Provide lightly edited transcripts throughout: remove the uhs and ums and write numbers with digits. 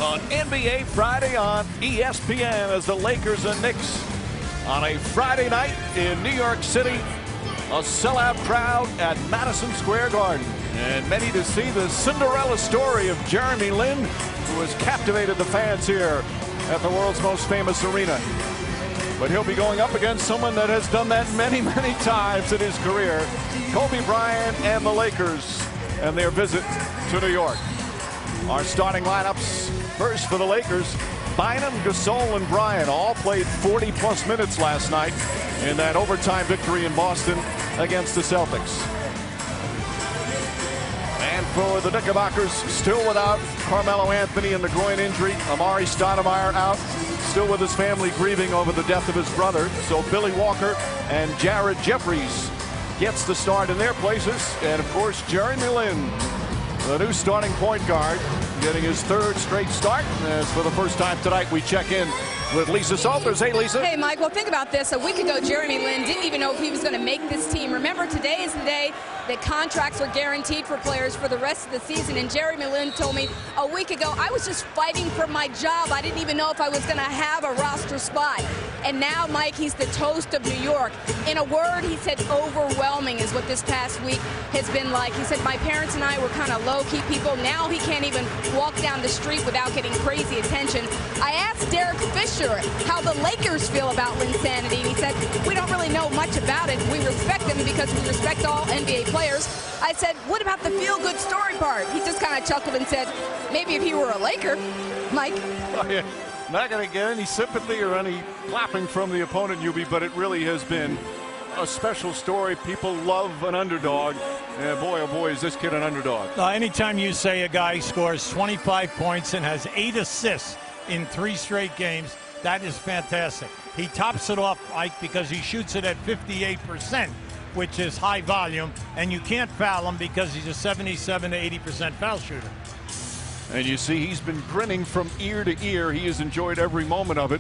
on NBA Friday on ESPN as the Lakers and Knicks on a Friday night in New York City. A sellout crowd at Madison Square Garden, and many to see the Cinderella story of Jeremy Lin, who has captivated the fans here at the world's most famous arena. But he'll be going up against someone that has done that many, many times in his career, Kobe Bryant and the Lakers and their visit to New York. Our starting lineups first for the Lakers. Bynum, Gasol, and Bryant all played 40-plus minutes last night in that overtime victory in Boston against the Celtics. And for the Knickerbockers, still without Carmelo Anthony and the groin injury. Amari Stoudemire out, still with his family grieving over the death of his brother. So Billy Walker and Jared Jeffries gets the start in their places. And of course, Jeremy Lin, the new starting point guard, getting his third straight start. As for the first time tonight, we check in with Lisa Salters. Hey, Lisa. Hey, Mike. Well, think about this. A week ago, Jeremy Lin didn't even know if he was going to make this team. Remember, today is the day that contracts are guaranteed for players for the rest of the season. And Jeremy Lin told me a week ago, I was just fighting for my job. I didn't even know if I was going to have a roster spot. And now, Mike, he's the toast of New York. In a word, he said overwhelming is what this past week has been like. He said, my parents and I were kind of low-key people. Now he can't even walk down the street without getting crazy attention. I asked Derek Fisher how the Lakers feel about Linsanity, and he said, we don't really know much about it. We respect them because we respect all NBA players. I said, what about the feel-good story part? He just kind of chuckled and said, maybe if he were a Laker, Mike. Oh, yeah. Not going to get any sympathy or any clapping from the opponent, Yubi, but it really has been a special story. People love an underdog. And boy, oh boy, is this kid an underdog. Anytime you say a guy scores 25 points and has 8 assists in 3 straight games, that is fantastic. He tops it off, Mike, because he shoots it at 58%, which is high volume, and you can't foul him because he's a 77 to 80% foul shooter. And you see he's been grinning from ear to ear. He has enjoyed every moment of it.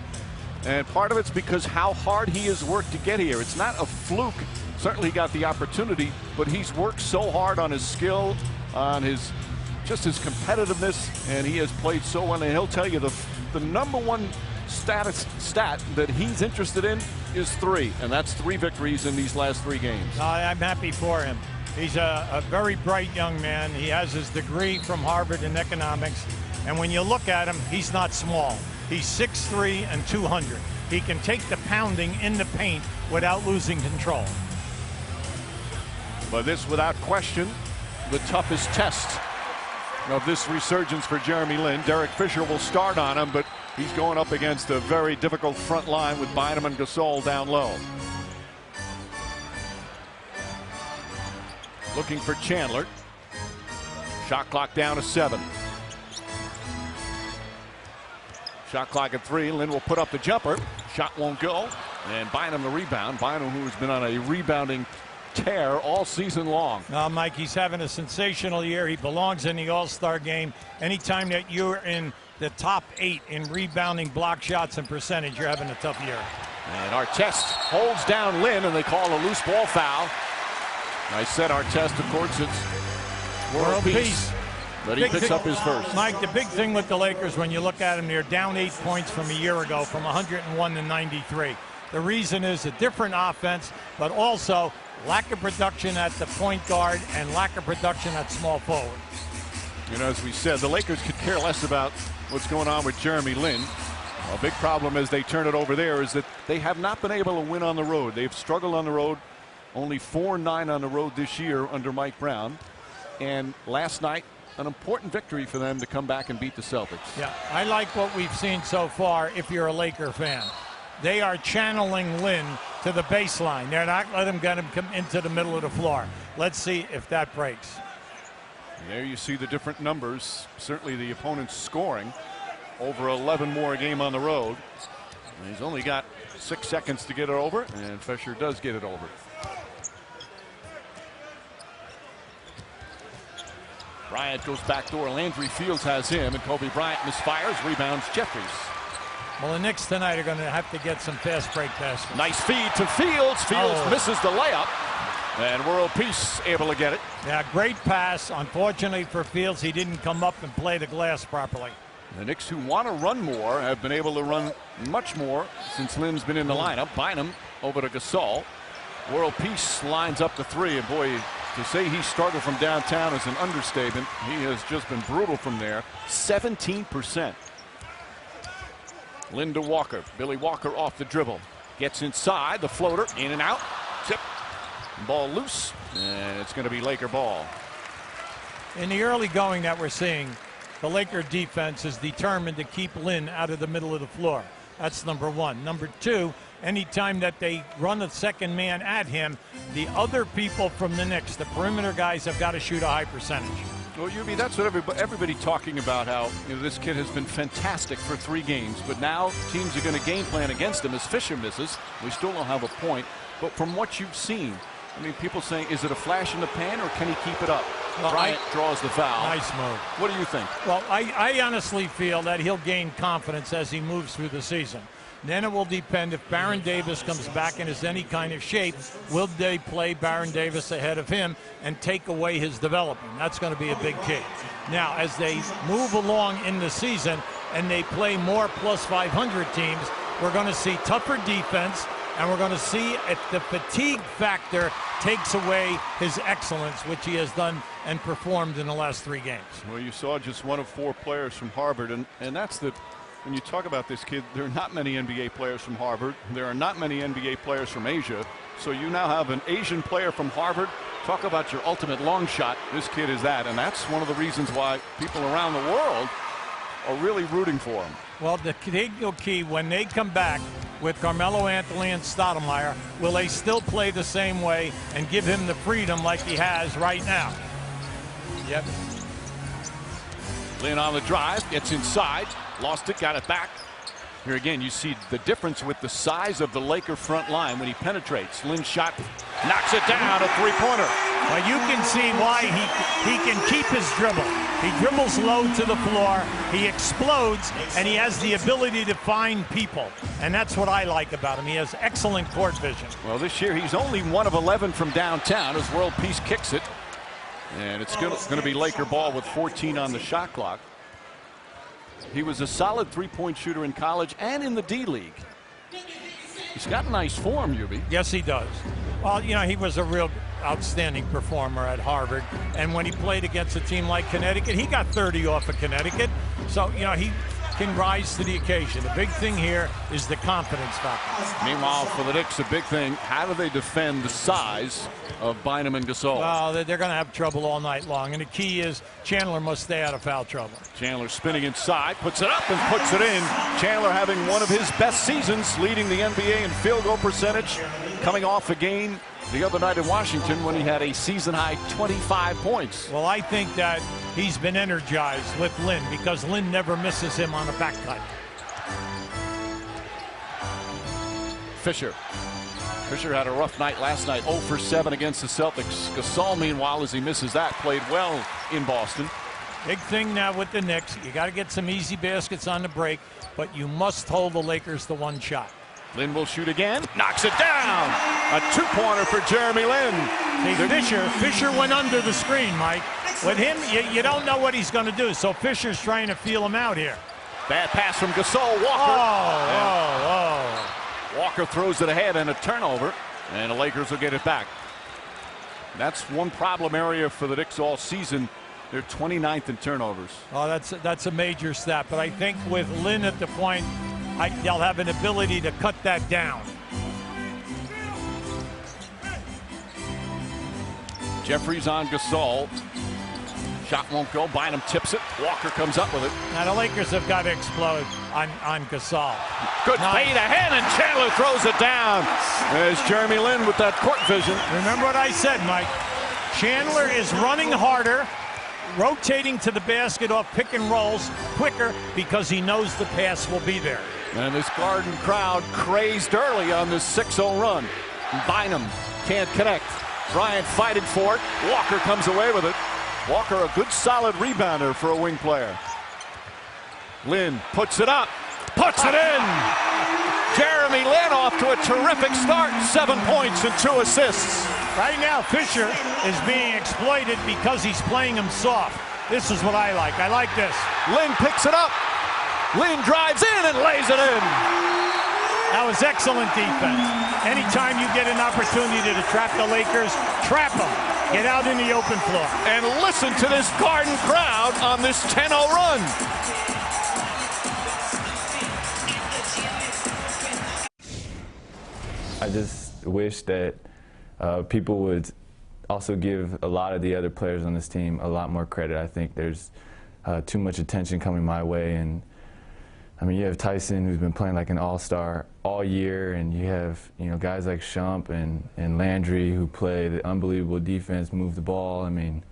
And part of it's because how hard he has worked to get here. It's not a fluke. Certainly he got the opportunity, but he's worked so hard on his skill, on his competitiveness, and he has played so well. And he'll tell you the number one stat that he's interested in is 3, and that's 3 victories in these last 3 games. I'm happy for him. He's a very bright young man. He has his degree from Harvard in economics, and when you look at him, he's not small. He's 6'3" and 200. He can take the pounding in the paint without losing control. But this, without question, the toughest test of this resurgence for Jeremy Lin. Derek Fisher will start on him, but he's going up against a very difficult front line with Bynum and Gasol down low. Looking for Chandler. Shot clock down to 7. Shot clock at 3. Lin will put up the jumper. Shot won't go. And Bynum the rebound. Bynum, who has been on a rebounding tear all season long. Mike, he's having a sensational year. He belongs in the All-Star game. Anytime that you're in the top 8 in rebounding, block shots, and percentage, you're having a tough year. And Artest holds down Lin, and they call a loose ball foul. I said Artest, of course, it's world peace. But he picks up his first. Mike, the big thing with the Lakers, when you look at them, they're down 8 points from a year ago, from 101 to 93. The reason is a different offense, but also lack of production at the point guard and lack of production at small forward. You know, as we said, the Lakers could care less about what's going on with Jeremy Lin. A big problem as they turn it over there is that they have not been able to win on the road. They've struggled on the road. Only 4-9 on the road this year under Mike Brown. And last night, an important victory for them to come back and beat the Celtics. Yeah, I like what we've seen so far if you're a Laker fan. They are channeling Lin to the baseline. They're not letting him come into the middle of the floor. Let's see if that breaks. There you see the different numbers. Certainly the opponent's scoring over 11 more a game on the road. And he's only got 6 seconds to get it over, and Fisher does get it over. Bryant goes backdoor. Landry Fields has him, and Kobe Bryant misfires, rebounds Jeffries. Well, the Knicks tonight are going to have to get some fast break passes. Nice feed to Fields. Fields misses the layup, and World Peace able to get it. Yeah, great pass. Unfortunately for Fields, he didn't come up and play the glass properly. The Knicks, who want to run more, have been able to run much more since Lin's been in the lineup. Bynum over to Gasol. World Peace lines up the three, and boy, to say he struggled from downtown is an understatement. He has just been brutal from there. 17%. Lin to Walker. Billy Walker off the dribble. Gets inside, the floater, in and out. Tip. Ball loose, and it's going to be Laker ball. In the early going that we're seeing, the Laker defense is determined to keep Lin out of the middle of the floor. That's number one. Number two, anytime that they run a second man at him, the other people from the Knicks, the perimeter guys, have got to shoot a high percentage. Well, Yubi, that's what everybody talking about, how this kid has been fantastic for 3 games, but now teams are going to game plan against him as Fisher misses. We still don't have a point, but from what you've seen, I mean, people saying, is it a flash in the pan or can he keep it up? Well, Bryant draws the foul. Nice move. What do you think? Well, I honestly feel that he'll gain confidence as he moves through the season. Then it will depend if Baron Davis comes back and is any kind of shape. Will they play Baron Davis ahead of him and take away his development? That's going to be a big key. Now, as they move along in the season and they play more plus 500 teams, we're going to see tougher defense, and we're going to see if the fatigue factor takes away his excellence, which he has done and performed in the last 3 games. Well, you saw just one of 4 players from Harvard, and that's the, when you talk about this kid, there are not many NBA players from Harvard. There are not many NBA players from Asia. So you now have an Asian player from Harvard. Talk about your ultimate long shot. This kid is that, and that's one of the reasons why people around the world are really rooting for him. Well, the key, when they come back with Carmelo Anthony and Stoudemire, will they still play the same way and give him the freedom like he has right now? Yep. Lin on the drive, gets inside, lost it, got it back. Here again, you see the difference with the size of the Laker front line when he penetrates. Lin shot, knocks it down, a 3-pointer. Well, you can see why he can keep his dribble. He dribbles low to the floor, he explodes, and he has the ability to find people. And that's what I like about him. He has excellent court vision. Well, this year he's only 1 of 11 from downtown as World Peace kicks it. And it's going to be Laker ball with 14 on the shot clock. He was a solid 3-point shooter in college and in the D-League. He's got nice form, Yubi. Yes, he does. Well, you know, he was a real outstanding performer at Harvard. And when he played against a team like Connecticut, he got 30 off of Connecticut. So, you know, he can rise to the occasion. The big thing here is the confidence factor. Meanwhile, for the Knicks, the big thing, how do they defend the size of Bynum and Gasol? Well, they're going to have trouble all night long. And the key is Chandler must stay out of foul trouble. Chandler spinning inside, puts it up and puts it in. Chandler having one of his best seasons, leading the NBA in field goal percentage, coming off a game the other night in Washington when he had a season-high 25 points. Well, I think that he's been energized with Lin because Lin never misses him on a back cut. Fisher had a rough night last night, 0 for 7 against the Celtics. Gasol, meanwhile, as he misses that, played well in Boston. Big thing now with the Knicks, you got to get some easy baskets on the break, but you must hold the Lakers to 1 shot. Lin will shoot again, knocks it down. A 2-pointer for Jeremy Lin. Fisher went under the screen, Mike. With him, you don't know what he's going to do, so Fisher's trying to feel him out here. Bad pass from Gasol. Walker. Walker throws it ahead and a turnover, and the Lakers will get it back. That's one problem area for the Knicks all season. They're 29th in turnovers. Oh, that's a major stat, but I think with Lin at the point, they'll have an ability to cut that down. Jeffries on Gasol. Shot won't go. Bynum tips it. Walker comes up with it. Now the Lakers have got to explode on Gasol. Good fade ahead, and Chandler throws it down. There's Jeremy Lin with that court vision. Remember what I said, Mike. Chandler is running harder, rotating to the basket off pick and rolls quicker because he knows the pass will be there. And this Garden crowd crazed early on this 6-0 run. Bynum can't connect. Bryant fighting for it. Walker comes away with it. Walker, a good solid rebounder for a wing player. Lin puts it up, puts it in. Jeremy Lin off to a terrific start. 7 points and 2 assists. Right now, Fisher is being exploited because he's playing him soft. This is what I like. I like this. Lin picks it up, Lin drives in and lays it in. That was excellent defense. Anytime you get an opportunity to trap the Lakers, trap them. Get out in the open floor. And listen to this Garden crowd on this 10-0 run. I just wish that people would also give a lot of the other players on this team a lot more credit. I think there's too much attention coming my way, and I mean, you have Tyson, who's been playing like an all-star all year, and you have, guys like Shump and Landry, who play the unbelievable defense, move the ball. I mean,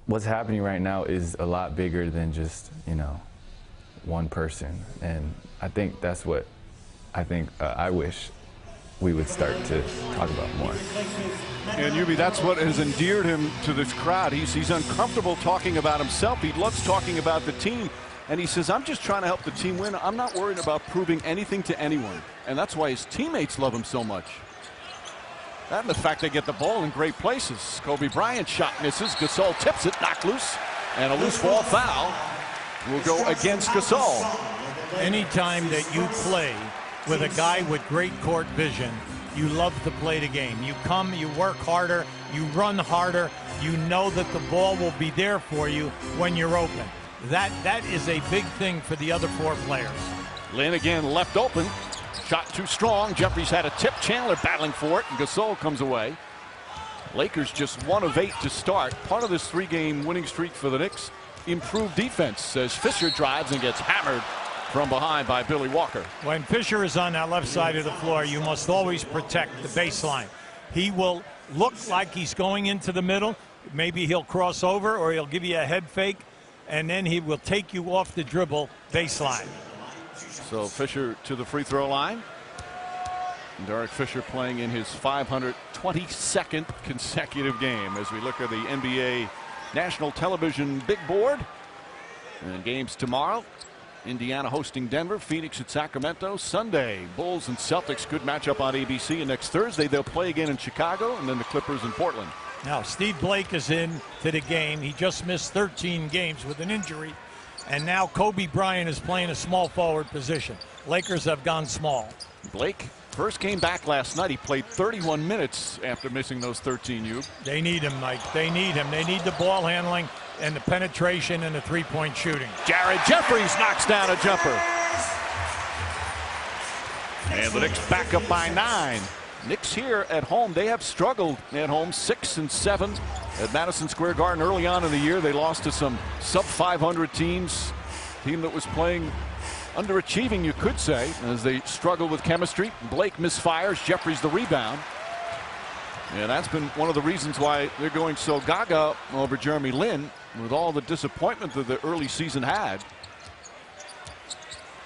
what's happening right now is a lot bigger than just, one person, and I think that's what I wish we would start to talk about more. And Yubi, that's what has endeared him to this crowd. He's uncomfortable talking about himself. He loves talking about the team. And he says, I'm just trying to help the team win. I'm not worried about proving anything to anyone. And that's why his teammates love him so much. That and the fact they get the ball in great places. Kobe Bryant shot misses. Gasol tips it, knocked loose. And a loose ball foul will go against Gasol. Anytime that you play with a guy with great court vision, you love to play the game. You come, you work harder, you run harder. You know that the ball will be there for you when you're open. That is a big thing for the other four players. Lin again left open. Shot too strong. Jeffries had a tip. Chandler battling for it, and Gasol comes away. Lakers just 1 of 8 to start. Part of this 3-game winning streak for the Knicks. Improved defense as Fisher drives and gets hammered from behind by Billy Walker. When Fisher is on that left side of the floor, you must always protect the baseline. He will look like he's going into the middle. Maybe he'll cross over, or he'll give you a head fake, and then he will take you off the dribble baseline. So Fisher to the free throw line. Derek Fisher playing in his 522nd consecutive game as we look at the NBA national television big board. And games tomorrow. Indiana hosting Denver, Phoenix at Sacramento. Sunday, Bulls and Celtics, good matchup on ABC. And next Thursday they'll play again in Chicago, and then the Clippers in Portland. Now, Steve Blake is in to the game. He just missed 13 games with an injury. And now Kobe Bryant is playing a small forward position. Lakers have gone small. Blake, first came back last night. He played 31 minutes after missing those 13. They need him, Mike. They need him. They need the ball handling and the penetration and the three-point shooting. Jared Jeffries knocks down a jumper. And the Knicks back up by 9. Knicks here at home, they have struggled at home, 6-7 at Madison Square Garden. Early on in the year, they lost to some sub-500 teams. Team that was playing underachieving, you could say, as they struggle with chemistry. Blake misfires, Jeffries the rebound. And that's been one of the reasons why they're going so gaga over Jeremy Lin, with all the disappointment that the early season had.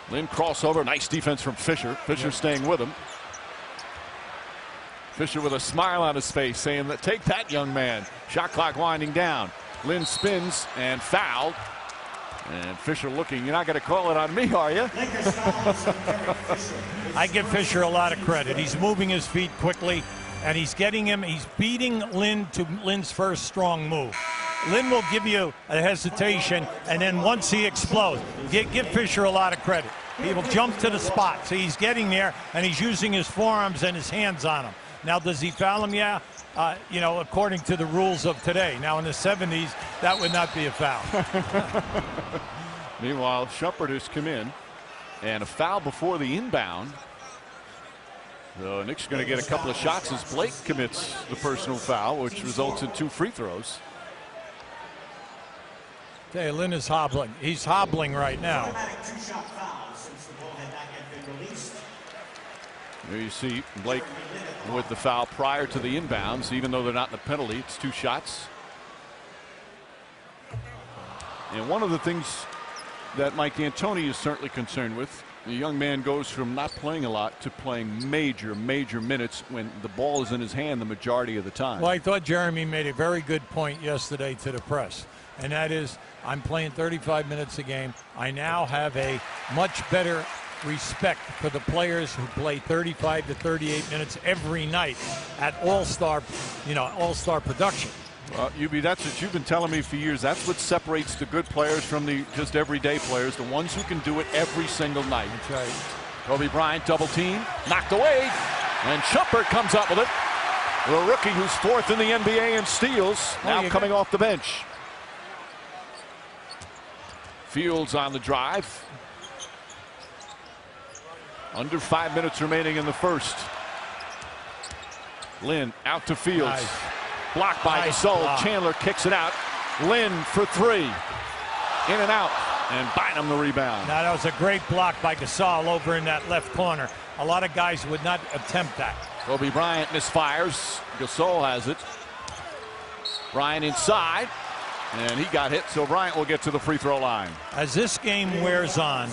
Lin crossover, nice defense from Fisher. Fisher staying with him. Fisher with a smile on his face, saying that, take that, young man. Shot clock winding down. Lin spins and fouled. And Fisher looking, you're not going to call it on me, are you? I give Fisher a lot of credit. He's moving his feet quickly, and he's beating Lin to Lin's first strong move. Lin will give you a hesitation, and then once he explodes, give Fisher a lot of credit. He will jump to the spot. So he's getting there, and he's using his forearms and his hands on him. Now, does he foul him? Yeah. According to the rules of today. Now, in the 70s, that would not be a foul. Meanwhile, Shumpert has come in, and a foul before the inbound. So Knicks going to get a couple of shots as Blake commits the personal foul, which results in 2 free throws. Okay, Lin is hobbling. He's hobbling right now. There you see Blake with the foul prior to the inbounds. Even though they're not in the penalty, it's 2 shots. And one of the things that Mike D'Antoni is certainly concerned with, the young man goes from not playing a lot to playing major minutes when the ball is in his hand the majority of the time. Well, I thought Jeremy made a very good point yesterday to the press, and that is, I'm playing 35 minutes a game. I now have a much better respect for the players who play 35 to 38 minutes every night at all-star production. Well, UB, that's what you've been telling me for years. That's what separates the good players from the just everyday players, the ones who can do it every single night. That's right. Kobe Bryant double team, knocked away, and Shumpert comes up with it. The rookie who's 4th in the NBA in steals, now coming off the bench. Fields on the drive. Under 5 minutes remaining in the first. Lin out to Fields. Nice. Blocked by Gasol. Block. Chandler kicks it out. Lin for 3. In and out. And Bynum the rebound. Now, that was a great block by Gasol over in that left corner. A lot of guys would not attempt that. Kobe Bryant misfires. Gasol has it. Bryant inside. And he got hit, so Bryant will get to the free throw line. As this game wears on,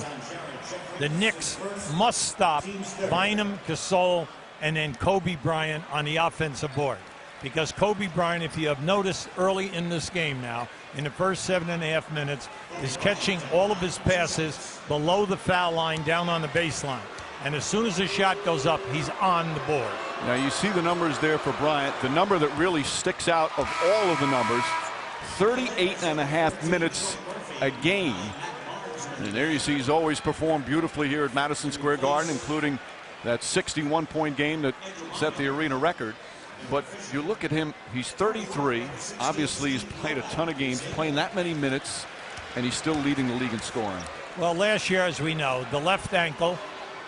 the Knicks must stop Bynum, Gasol, and then Kobe Bryant on the offensive board. Because Kobe Bryant, if you have noticed early in this game now, in the first 7.5 minutes, is catching all of his passes below the foul line down on the baseline. And as soon as the shot goes up, he's on the board. Now you see the numbers there for Bryant. The number that really sticks out of all of the numbers, 38.5 minutes a game. And there you see he's always performed beautifully here at Madison Square Garden, including that 61-point game that set the arena record. But you look at him, he's 33. Obviously, he's played a ton of games, playing that many minutes, and he's still leading the league in scoring. Well, last year, as we know, the left ankle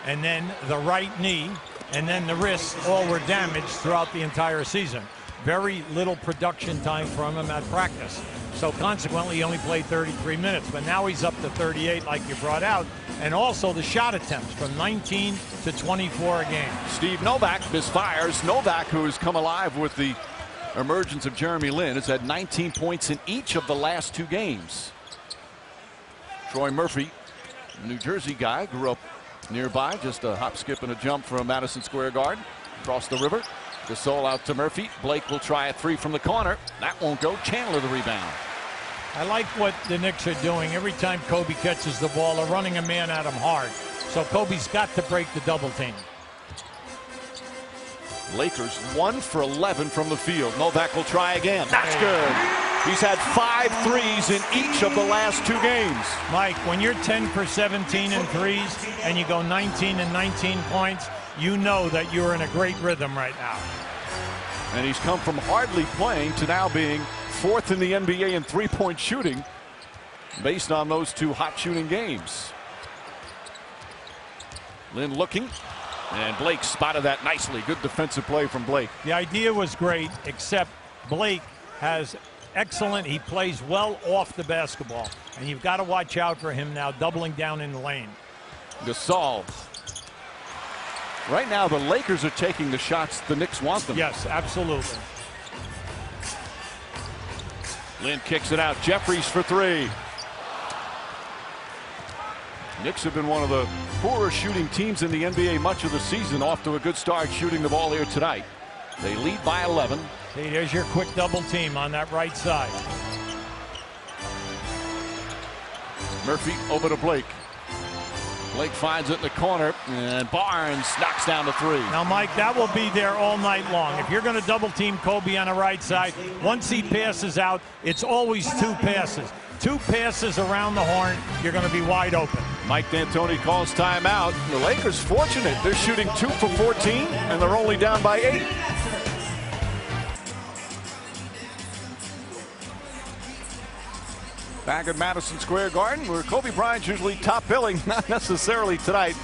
and then the right knee and then the wrist all were damaged throughout the entire season. Very little production time from him at practice. So consequently, he only played 33 minutes. But now he's up to 38, like you brought out. And also the shot attempts from 19 to 24 a game. Steve Novak misfires. Novak, who has come alive with the emergence of Jeremy Lin, has had 19 points in each of the last 2 games. Troy Murphy, a New Jersey guy, grew up nearby, just a hop, skip, and a jump from Madison Square Garden, across the river. Gasol out to Murphy. Blake will try a 3 from the corner. That won't go. Chandler the rebound. I like what the Knicks are doing. Every time Kobe catches the ball, they're running a man at him hard. So Kobe's got to break the double team. Lakers 1 for 11 from the field. Novak will try again. That's good. He's had 5 threes in each of the last 2 games. Mike, when you're 10 for 17 in threes and you go 19 and 19 points, you know that you're in a great rhythm right now. And he's come from hardly playing to now being 4th in the NBA in 3-point shooting based on those 2 hot shooting games. Lin looking, and Blake spotted that nicely. Good defensive play from Blake. The idea was great, except Blake has excellent, he plays well off the basketball, and you've got to watch out for him now doubling down in the lane. Gasol. Right now the Lakers are taking the shots the Knicks want them. Yes, absolutely. Lin kicks it out. Jeffries for 3. Knicks have been one of the poorer shooting teams in the NBA much of the season. Off to a good start shooting the ball here tonight. They lead by 11. See, there's your quick double team on that right side. Murphy over to Blake. Blake finds it in the corner, and Barnes knocks down the 3. Now, Mike, that will be there all night long. If you're going to double team Kobe on the right side, once he passes out, it's always 2 passes. 2 passes around the horn, you're going to be wide open. Mike D'Antoni calls timeout. The Lakers fortunate. They're shooting 2 for 14, and they're only down by 8. Back at Madison Square Garden, where Kobe Bryant's usually top billing, not necessarily tonight,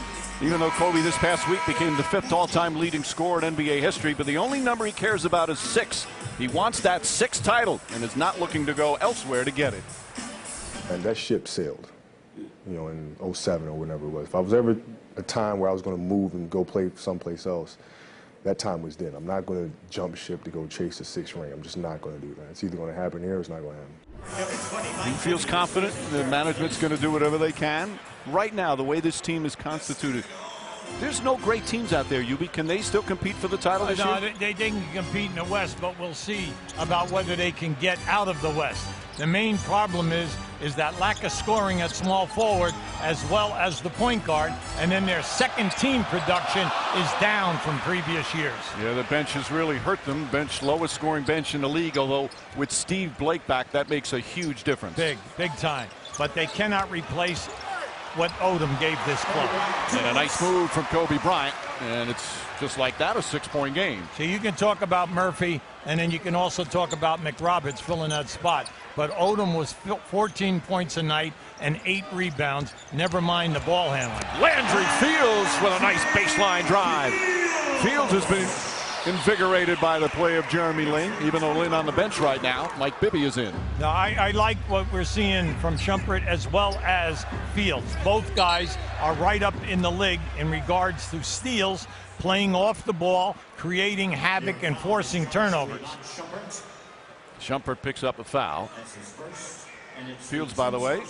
even though Kobe this past week became the 5th all-time leading scorer in NBA history. But the only number he cares about is 6. He wants that 6th title and is not looking to go elsewhere to get it. And that ship sailed, you know, in 07 or whenever it was. If I was ever a time where I was going to move and go play someplace else, that time was then. I'm not going to jump ship to go chase the 6th ring. I'm just not going to do that. It's either going to happen here or it's not going to happen. He feels confident the management's going to do whatever they can. Right now, the way this team is constituted, there's no great teams out there, Yubi. Can they still compete for the title this year? They can compete in the West, but we'll see about whether they can get out of the West. The main problem is is that lack of scoring at small forward as well as the point guard, and then their second team production is down from previous years. Yeah, the bench has really hurt them. Bench, lowest scoring bench in the league, although with Steve Blake back, that makes a huge difference. Big time. But they cannot replace what Odom gave this club. And a nice move from Kobe Bryant, and it's just like that, a 6-point game. So you can talk about Murphy, and then you can also talk about McRoberts filling that spot. But Odom was 14 points a night and 8 rebounds, never mind the ball handling. Landry Fields with a nice baseline drive. Fields has been invigorated by the play of Jeremy Lin, even though Lin on the bench right now. Mike Bibby is in. Now, I like what we're seeing from Shumpert as well as Fields. Both guys are right up in the league in regards to steals, playing off the ball, creating havoc, and forcing turnovers. Shumpert picks up a foul. Fields, by the way,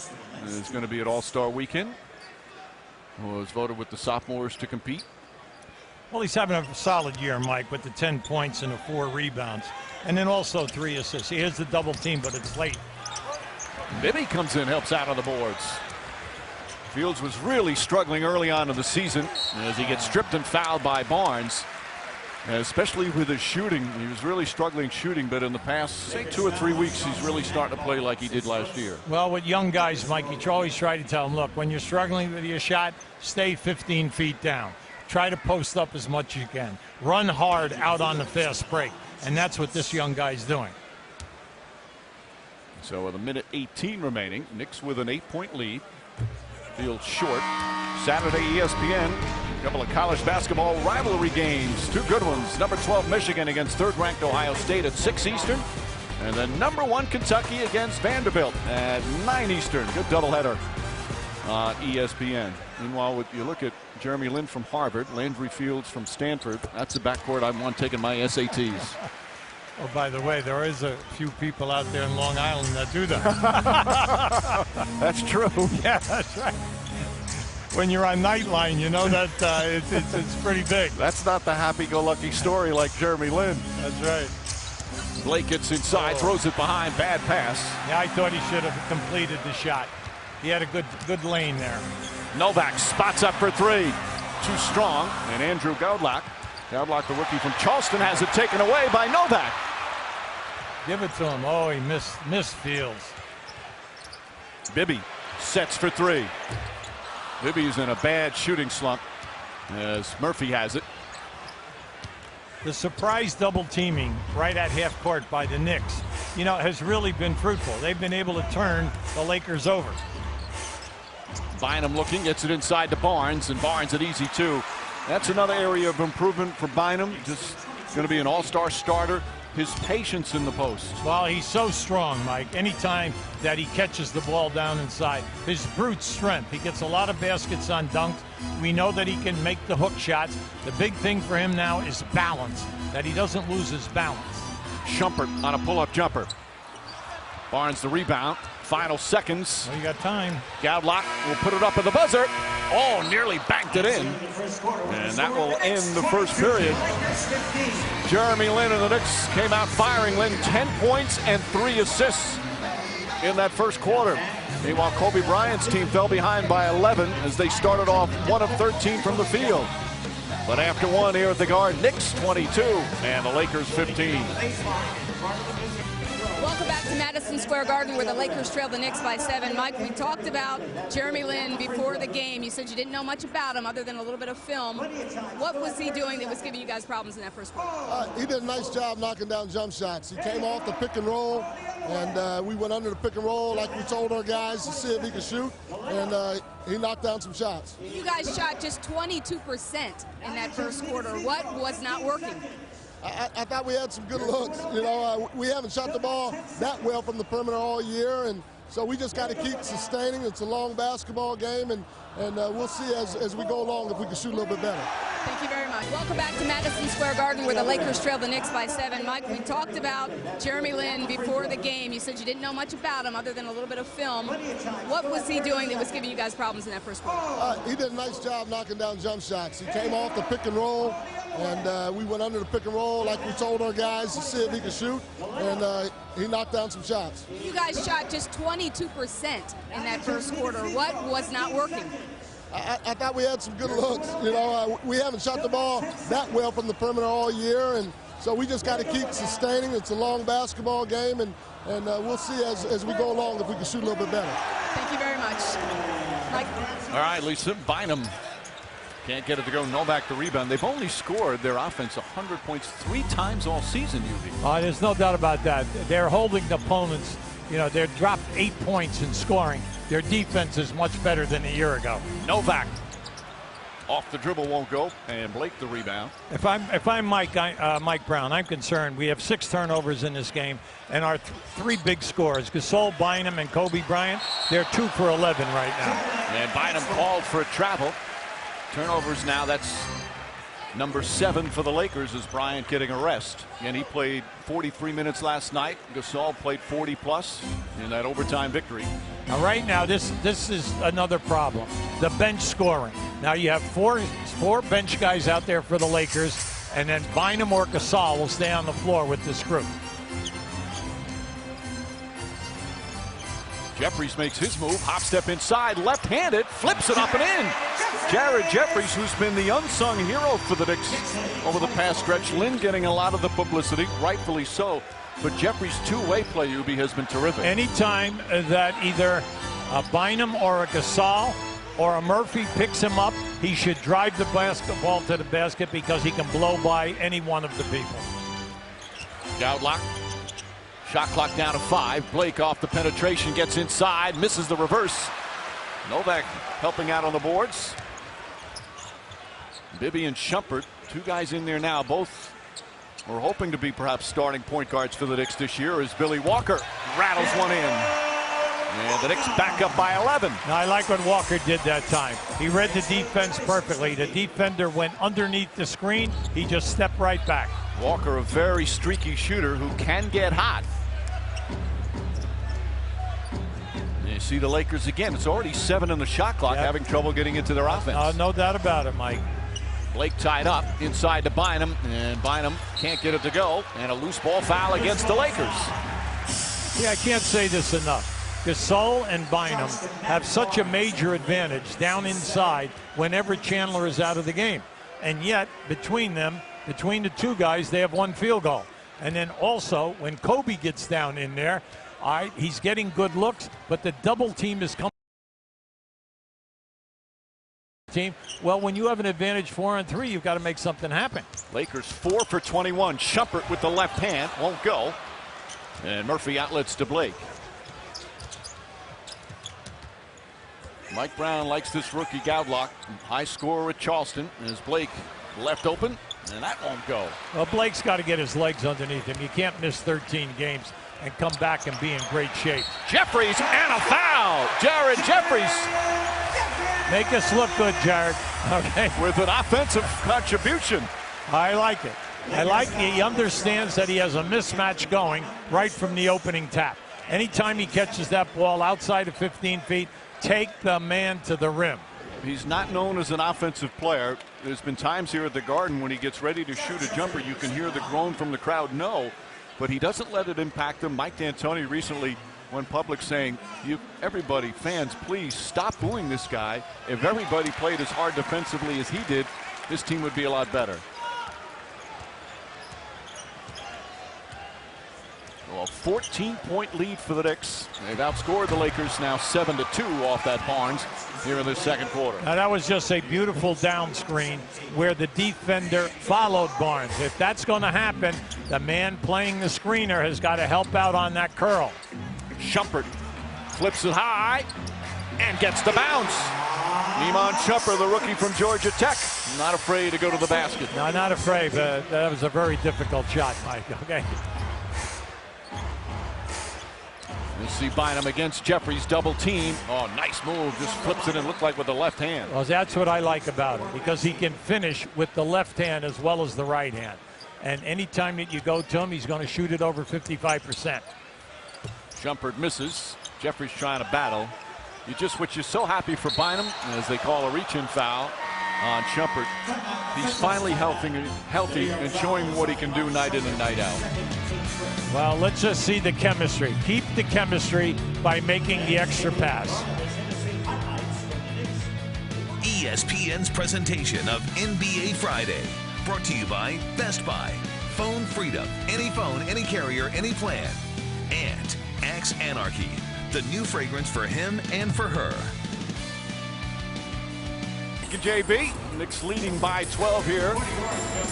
is going to be at All-Star Weekend. Was voted with the sophomores to compete. Well, he's having a solid year, Mike, with the 10 points and the 4 rebounds. And then also 3 assists. He has the double team, but it's late. Bibby comes in, helps out on the boards. Fields was really struggling early on in the season as he gets stripped and fouled by Barnes. Especially with his shooting. He was really struggling shooting, but in the past, say, 2 or 3 weeks, he's really starting to play like he did last year. Well, with young guys, Mike, you always try to tell them, look, when you're struggling with your shot, stay 15 feet down. Try to post up as much as you can. Run hard out on the fast break. And that's what this young guy's doing. So with a minute 18 remaining, Knicks with an 8-point lead. Fields short. Saturday, ESPN. A couple of college basketball rivalry games. 2 good ones. Number 12 Michigan against 3rd-ranked Ohio State at 6 Eastern. And then number 1 Kentucky against Vanderbilt at 9 Eastern. Good doubleheader on ESPN. Meanwhile, you look at Jeremy Lin from Harvard, Landry Fields from Stanford. That's the backcourt I want taking my SATs. Oh, by the way, there is a few people out there in Long Island that do that. That's true. Yeah, that's right. When you're on Nightline, you know that it's pretty big. That's not the happy-go-lucky story like Jeremy Lin. That's right. Blake gets inside, throws it behind, bad pass. Yeah, I thought he should have completed the shot. He had a good lane there. Novak spots up for 3. Too strong. And Andrew Goudlock, the rookie from Charleston, has it taken away by Novak. Give it to him. Oh, he missed Fields. Bibby sets for 3. Bibby's in a bad shooting slump as Murphy has it. The surprise double teaming right at half court by the Knicks, has really been fruitful. They've been able to turn the Lakers over. Bynum looking, gets it inside to Barnes, and Barnes at easy 2. That's another area of improvement for Bynum. Just going to be an all-star starter. His patience in the post. Well, he's so strong, Mike. Anytime that he catches the ball down inside, his brute strength. He gets a lot of baskets on dunks. We know that he can make the hook shots. The big thing for him now is balance, that he doesn't lose his balance. Shumpert on a pull-up jumper. Barnes the rebound. Final seconds. Well, you got time. Goudlock will put it up at the buzzer. Oh, nearly banked it in. And that will end the first period. Jeremy Lin and the Knicks came out firing. Lin 10 points and 3 assists in that first quarter. Meanwhile, Kobe Bryant's team fell behind by 11 as they started off 1 of 13 from the field. But after 1 here at the Garden, Knicks 22 and the Lakers 15. Welcome back to Madison Square Garden, where the Lakers trail the Knicks by 7. Mike, we talked about Jeremy Lin before the game. You said you didn't know much about him other than a little bit of film. What was he doing that was giving you guys problems in that first quarter? He did a nice job knocking down jump shots. He came off the pick and roll, and we went under the pick and roll like we told our guys to see if he could shoot, and he knocked down some shots. You guys shot just 22% in that first quarter. What was not working? I thought we had some good looks. We haven't shot the ball that well from the perimeter all year, and so we just got to keep sustaining. It's a long basketball game, and and we'll see as we go along if we can shoot a little bit better. Thank you very much. Welcome back to Madison Square Garden, where the Lakers trail the Knicks by 7. Mike, we talked about Jeremy Lin before the game. You said you didn't know much about him other than a little bit of film. What was he doing that was giving you guys problems in that first quarter? He did a nice job knocking down jump shots. He came off the pick and roll, and we went under the pick and roll like we told our guys to see if he could shoot, and he knocked down some shots. You guys shot just 22% in that first quarter. What was not working? I thought we had some good looks. You know, we haven't shot the ball that well from the perimeter all year, and so we just got to keep sustaining. It's a long basketball game, and we'll see as we go along if we can shoot a little bit better. Thank you very much. Mike. All right, Lisa, Bynum can't get it to go. Novak the rebound. They've only scored their offense 100 points 3 times all season, UV. There's no doubt about that. They're holding the opponents. You know, they're dropped 8 points in scoring. Their defense is much better than a year ago. Novak off the dribble, won't go, and Blake the rebound. If I'm Mike Brown, I'm concerned. We have 6 turnovers in this game, and our 3 big scorers, Gasol, Bynum, and Kobe Bryant, they're 2 for 11 right now. And Bynum called for a travel. Turnovers now, that's number 7 for the Lakers, is Bryant getting a rest. And he played 43 minutes last night. Gasol played 40 plus in that overtime victory. Now right now this is another problem, the bench scoring. Now you have four bench guys out there for the Lakers, and then Bynum or Gasol will stay on the floor with this group. Jeffries makes his move, hop step inside, left-handed, flips it up and in. Jared Jeffries, who's been the unsung hero for the Knicks over the past stretch. Lin getting a lot of the publicity, rightfully so. But Jeffries' two-way play, Ubi, has been terrific. Anytime that either a Bynum or a Gasol or a Murphy picks him up, he should drive the basketball to the basket because he can blow by any one of the people. Doudlock. Shot clock down to 5. Blake off the penetration, gets inside, misses the reverse. Novak helping out on the boards. Bibby and Shumpert, 2 guys in there now. Both are hoping to be perhaps starting point guards for the Knicks this year, as Billy Walker rattles one in. And the Knicks back up by 11. Now, I like what Walker did that time. He read the defense perfectly. The defender went underneath the screen. He just stepped right back. Walker, a very streaky shooter who can get hot. You see the Lakers again. It's already 7 in the shot clock, having trouble getting into their offense. No doubt about it, Mike. Blake tied up inside to Bynum, and Bynum can't get it to go, and a loose ball foul against the Lakers. Yeah, I can't say this enough. Gasol and Bynum have such a major advantage down inside whenever Chandler is out of the game. And yet, between them, between the 2 guys, they have 1 field goal. And then also, when Kobe gets down in there, he's getting good looks, but the double team is coming. Well, when you have an advantage 4 on 3, you've got to make something happen. Lakers 4 for 21. Shumpert with the left hand, won't go. And Murphy outlets to Blake. Mike Brown likes this rookie Doudlock. High scorer at Charleston. As Blake left open, and that won't go. Well, Blake's got to get his legs underneath him. You can't miss 13 games and come back and be in great shape. Jeffries and a foul. Jared Jeffries. Make us look good, Jared. Okay. With an offensive contribution. I like it. I like he understands that he has a mismatch going right from the opening tap. Anytime he catches that ball outside of 15 feet, take the man to the rim. He's not known as an offensive player. There's been times here at the Garden when he gets ready to shoot a jumper, you can hear the groan from the crowd, no. But he doesn't let it impact him. Mike D'Antoni recently went public saying, everybody, fans, please stop booing this guy. If everybody played as hard defensively as he did, this team would be a lot better. Well, a 14-point lead for the Knicks. They've outscored the Lakers now 7-2 off that Barnes here in the second quarter. Now that was just a beautiful down screen where the defender followed Barnes. If that's going to happen, the man playing the screener has got to help out on that curl. Shumpert flips it high and gets the bounce. Iman Shumpert, the rookie from Georgia Tech, not afraid to go to the basket. No, not afraid, but that was a very difficult shot, Mike. Okay. You see Bynum against Jeffries, double team. Oh, nice move. Just flips it and looked like with the left hand. Well, that's what I like about him, because he can finish with the left hand as well as the right hand. And anytime that you go to him, he's going to shoot it over 55%. Shumpert misses. Jeffries trying to battle. Which is so happy for Bynum, as they call a reach-in foul on Shumpert. He's finally healthy and showing what he can do night in and night out. Well, let's just see the chemistry. Keep the chemistry by making the extra pass. ESPN's presentation of NBA Friday, brought to you by Best Buy. Phone freedom. Any phone, any carrier, any plan. And Axe Anarchy, the new fragrance for him and for her. JB, Knicks leading by 12 here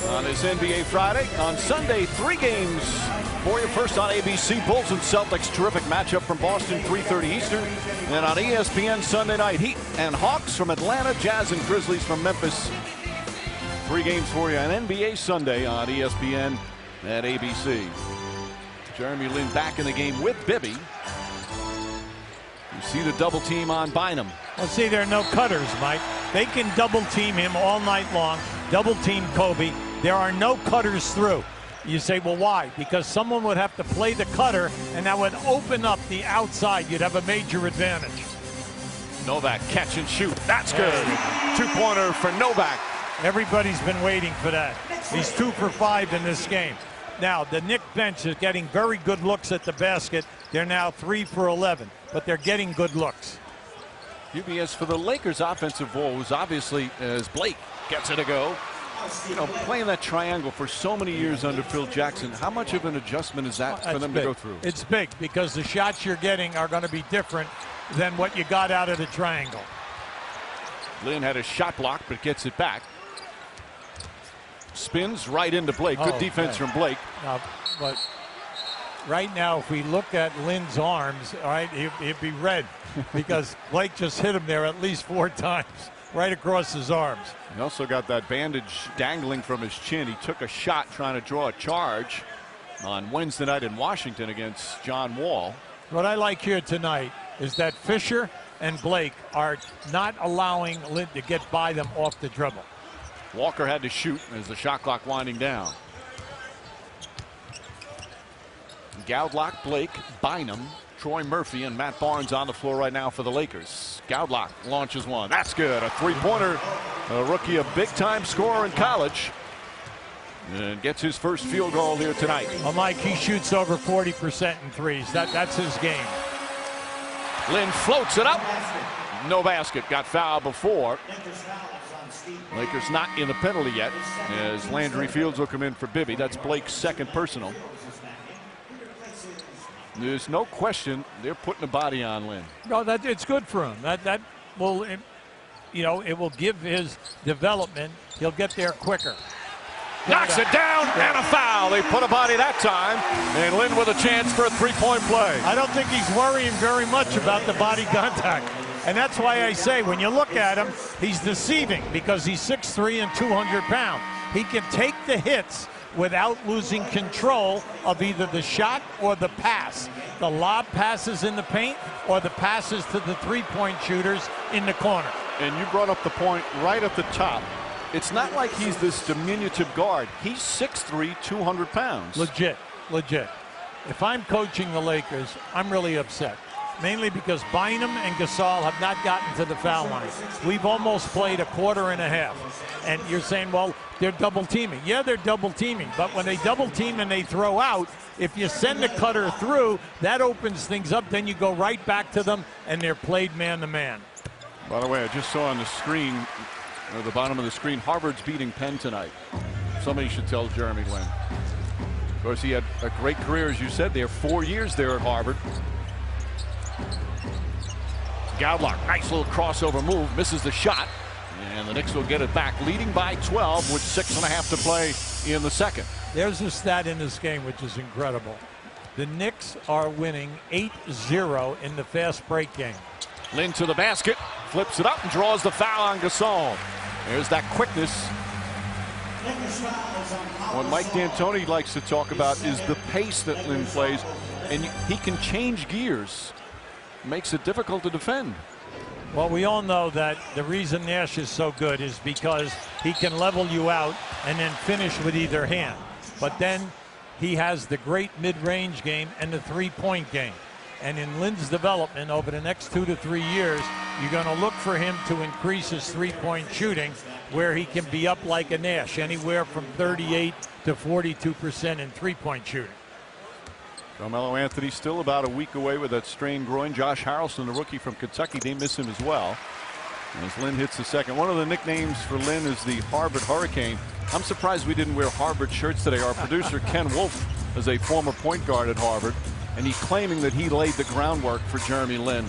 on this NBA Friday. On Sunday, 3 games for you. First on ABC, Bulls and Celtics, terrific matchup from Boston, 3:30 Eastern. And on ESPN Sunday night, Heat and Hawks from Atlanta, Jazz and Grizzlies from Memphis. 3 games for you on NBA Sunday on ESPN at ABC. Jeremy Lin back in the game with Bibby. You see the double team on Bynum. Well, see, there are no cutters, Mike. They can double team him all night long, double team Kobe. There are no cutters through. You say, well, why? Because someone would have to play the cutter, and that would open up the outside. You'd have a major advantage. Novak catch and shoot. That's good. 2-pointer for Novak. Everybody's been waiting for that. He's 2 for 5 in this game. Now, the Knicks bench is getting very good looks at the basket. They're now 3 for 11, but they're getting good looks. UBS for the Lakers offensive woes, obviously, as Blake gets it to go. You know, playing that triangle for so many years under Phil Jackson, how much of an adjustment is that for them to go through? It's big, because the shots you're getting are going to be different than what you got out of the triangle. Lin had a shot block, but gets it back. Spins right into Blake. Good defense from Blake. But right now, if we look at Lin's arms, all right, he'd be red because Blake just hit him there at least 4 times, right across his arms. He also got that bandage dangling from his chin. He took a shot trying to draw a charge on Wednesday night in Washington against John Wall. What I like here tonight is that Fisher and Blake are not allowing Lin to get by them off the dribble. Walker had to shoot as the shot clock winding down. Goudlock, Blake, Bynum, Troy Murphy, and Matt Barnes on the floor right now for the Lakers. Goudlock launches one. That's good. A 3-pointer. A rookie, a big-time scorer in college. And gets his first field goal here tonight. Well, Mike, he shoots over 40% in threes. That's his game. Lin floats it up. No basket. Got fouled before. Lakers not in the penalty yet, as Landry Fields will come in for Bibby. That's Blake's second personal. There's no question they're putting a body on Lin. No, it's good for him. That will, you know, it will give his development. He'll get there quicker. Knocks it down and a foul. They put a body that time, and Lin with a chance for a 3-point play. I don't think he's worrying very much about the body contact. And that's why I say, when you look at him, he's deceiving, because he's 6'3" and 200 pounds. He can take the hits without losing control of either the shot or the pass. The lob passes in the paint or the passes to the 3-point shooters in the corner. And you brought up the point right at the top. It's not like he's this diminutive guard. He's 6'3", 200 pounds. Legit. If I'm coaching the Lakers, I'm really upset. Mainly because Bynum and Gasol have not gotten to the foul line. We've almost played a quarter and a half. And you're saying, well, they're double teaming. Yeah, they're double teaming. But when they double team and they throw out, if you send the cutter through, that opens things up. Then you go right back to them, and they're played man to man. By the way, I just saw on the screen, or the bottom of the screen, Harvard's beating Penn tonight. Somebody should tell Jeremy Lin. Of course, he had a great career, as you said. There 4 years there at Harvard. Goudlock, nice little crossover move, misses the shot, and the Knicks will get it back, leading by 12 with 6.5 to play in the second. There's a stat in this game which is incredible. The Knicks are winning 8-0 in the fast break game. Lin to the basket, flips it up and draws the foul on Gasol. There's that quickness. What Mike D'Antoni likes to talk about is the pace that Lin plays. and he can change gears. Makes it difficult to defend. Well, we all know that the reason Nash is so good is because he can level you out and then finish with either hand. But then he has the great mid-range game and the three-point game. And in Lin's development over the next 2 to 3 years, you're going to look for him to increase his three-point shooting, where he can be up like a Nash, anywhere from 38 to 42% in three-point shooting. Carmelo Anthony still about a week away with that strained groin. Josh Harrelson, the rookie from Kentucky, they miss him as well. And as Lin hits the second, one of the nicknames for Lin is the Harvard Hurricane. I'm surprised we didn't wear Harvard shirts today. Our producer Ken Wolf is a former point guard at Harvard, and he's claiming that he laid the groundwork for Jeremy Lin.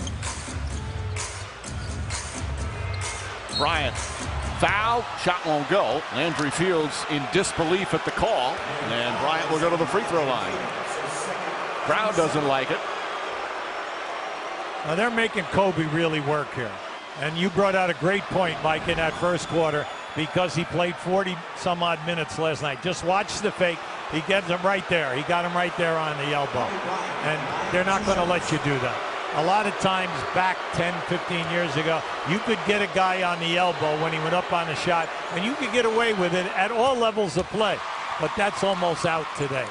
Bryant, foul, shot won't go. Landry Fields in disbelief at the call, and Bryant will go to the free throw line. Crowd doesn't like it. Now they're making Kobe really work here. And you brought out a great point, Mike, in that first quarter, because he played 40 some odd minutes last night. Just watch the fake. He gets him right there. He got him right there on the elbow. And they're not going to let you do that. A lot of times back 10, 15 years ago, you could get a guy on the elbow when he went up on the shot, and you could get away with it at all levels of play. But that's almost out today.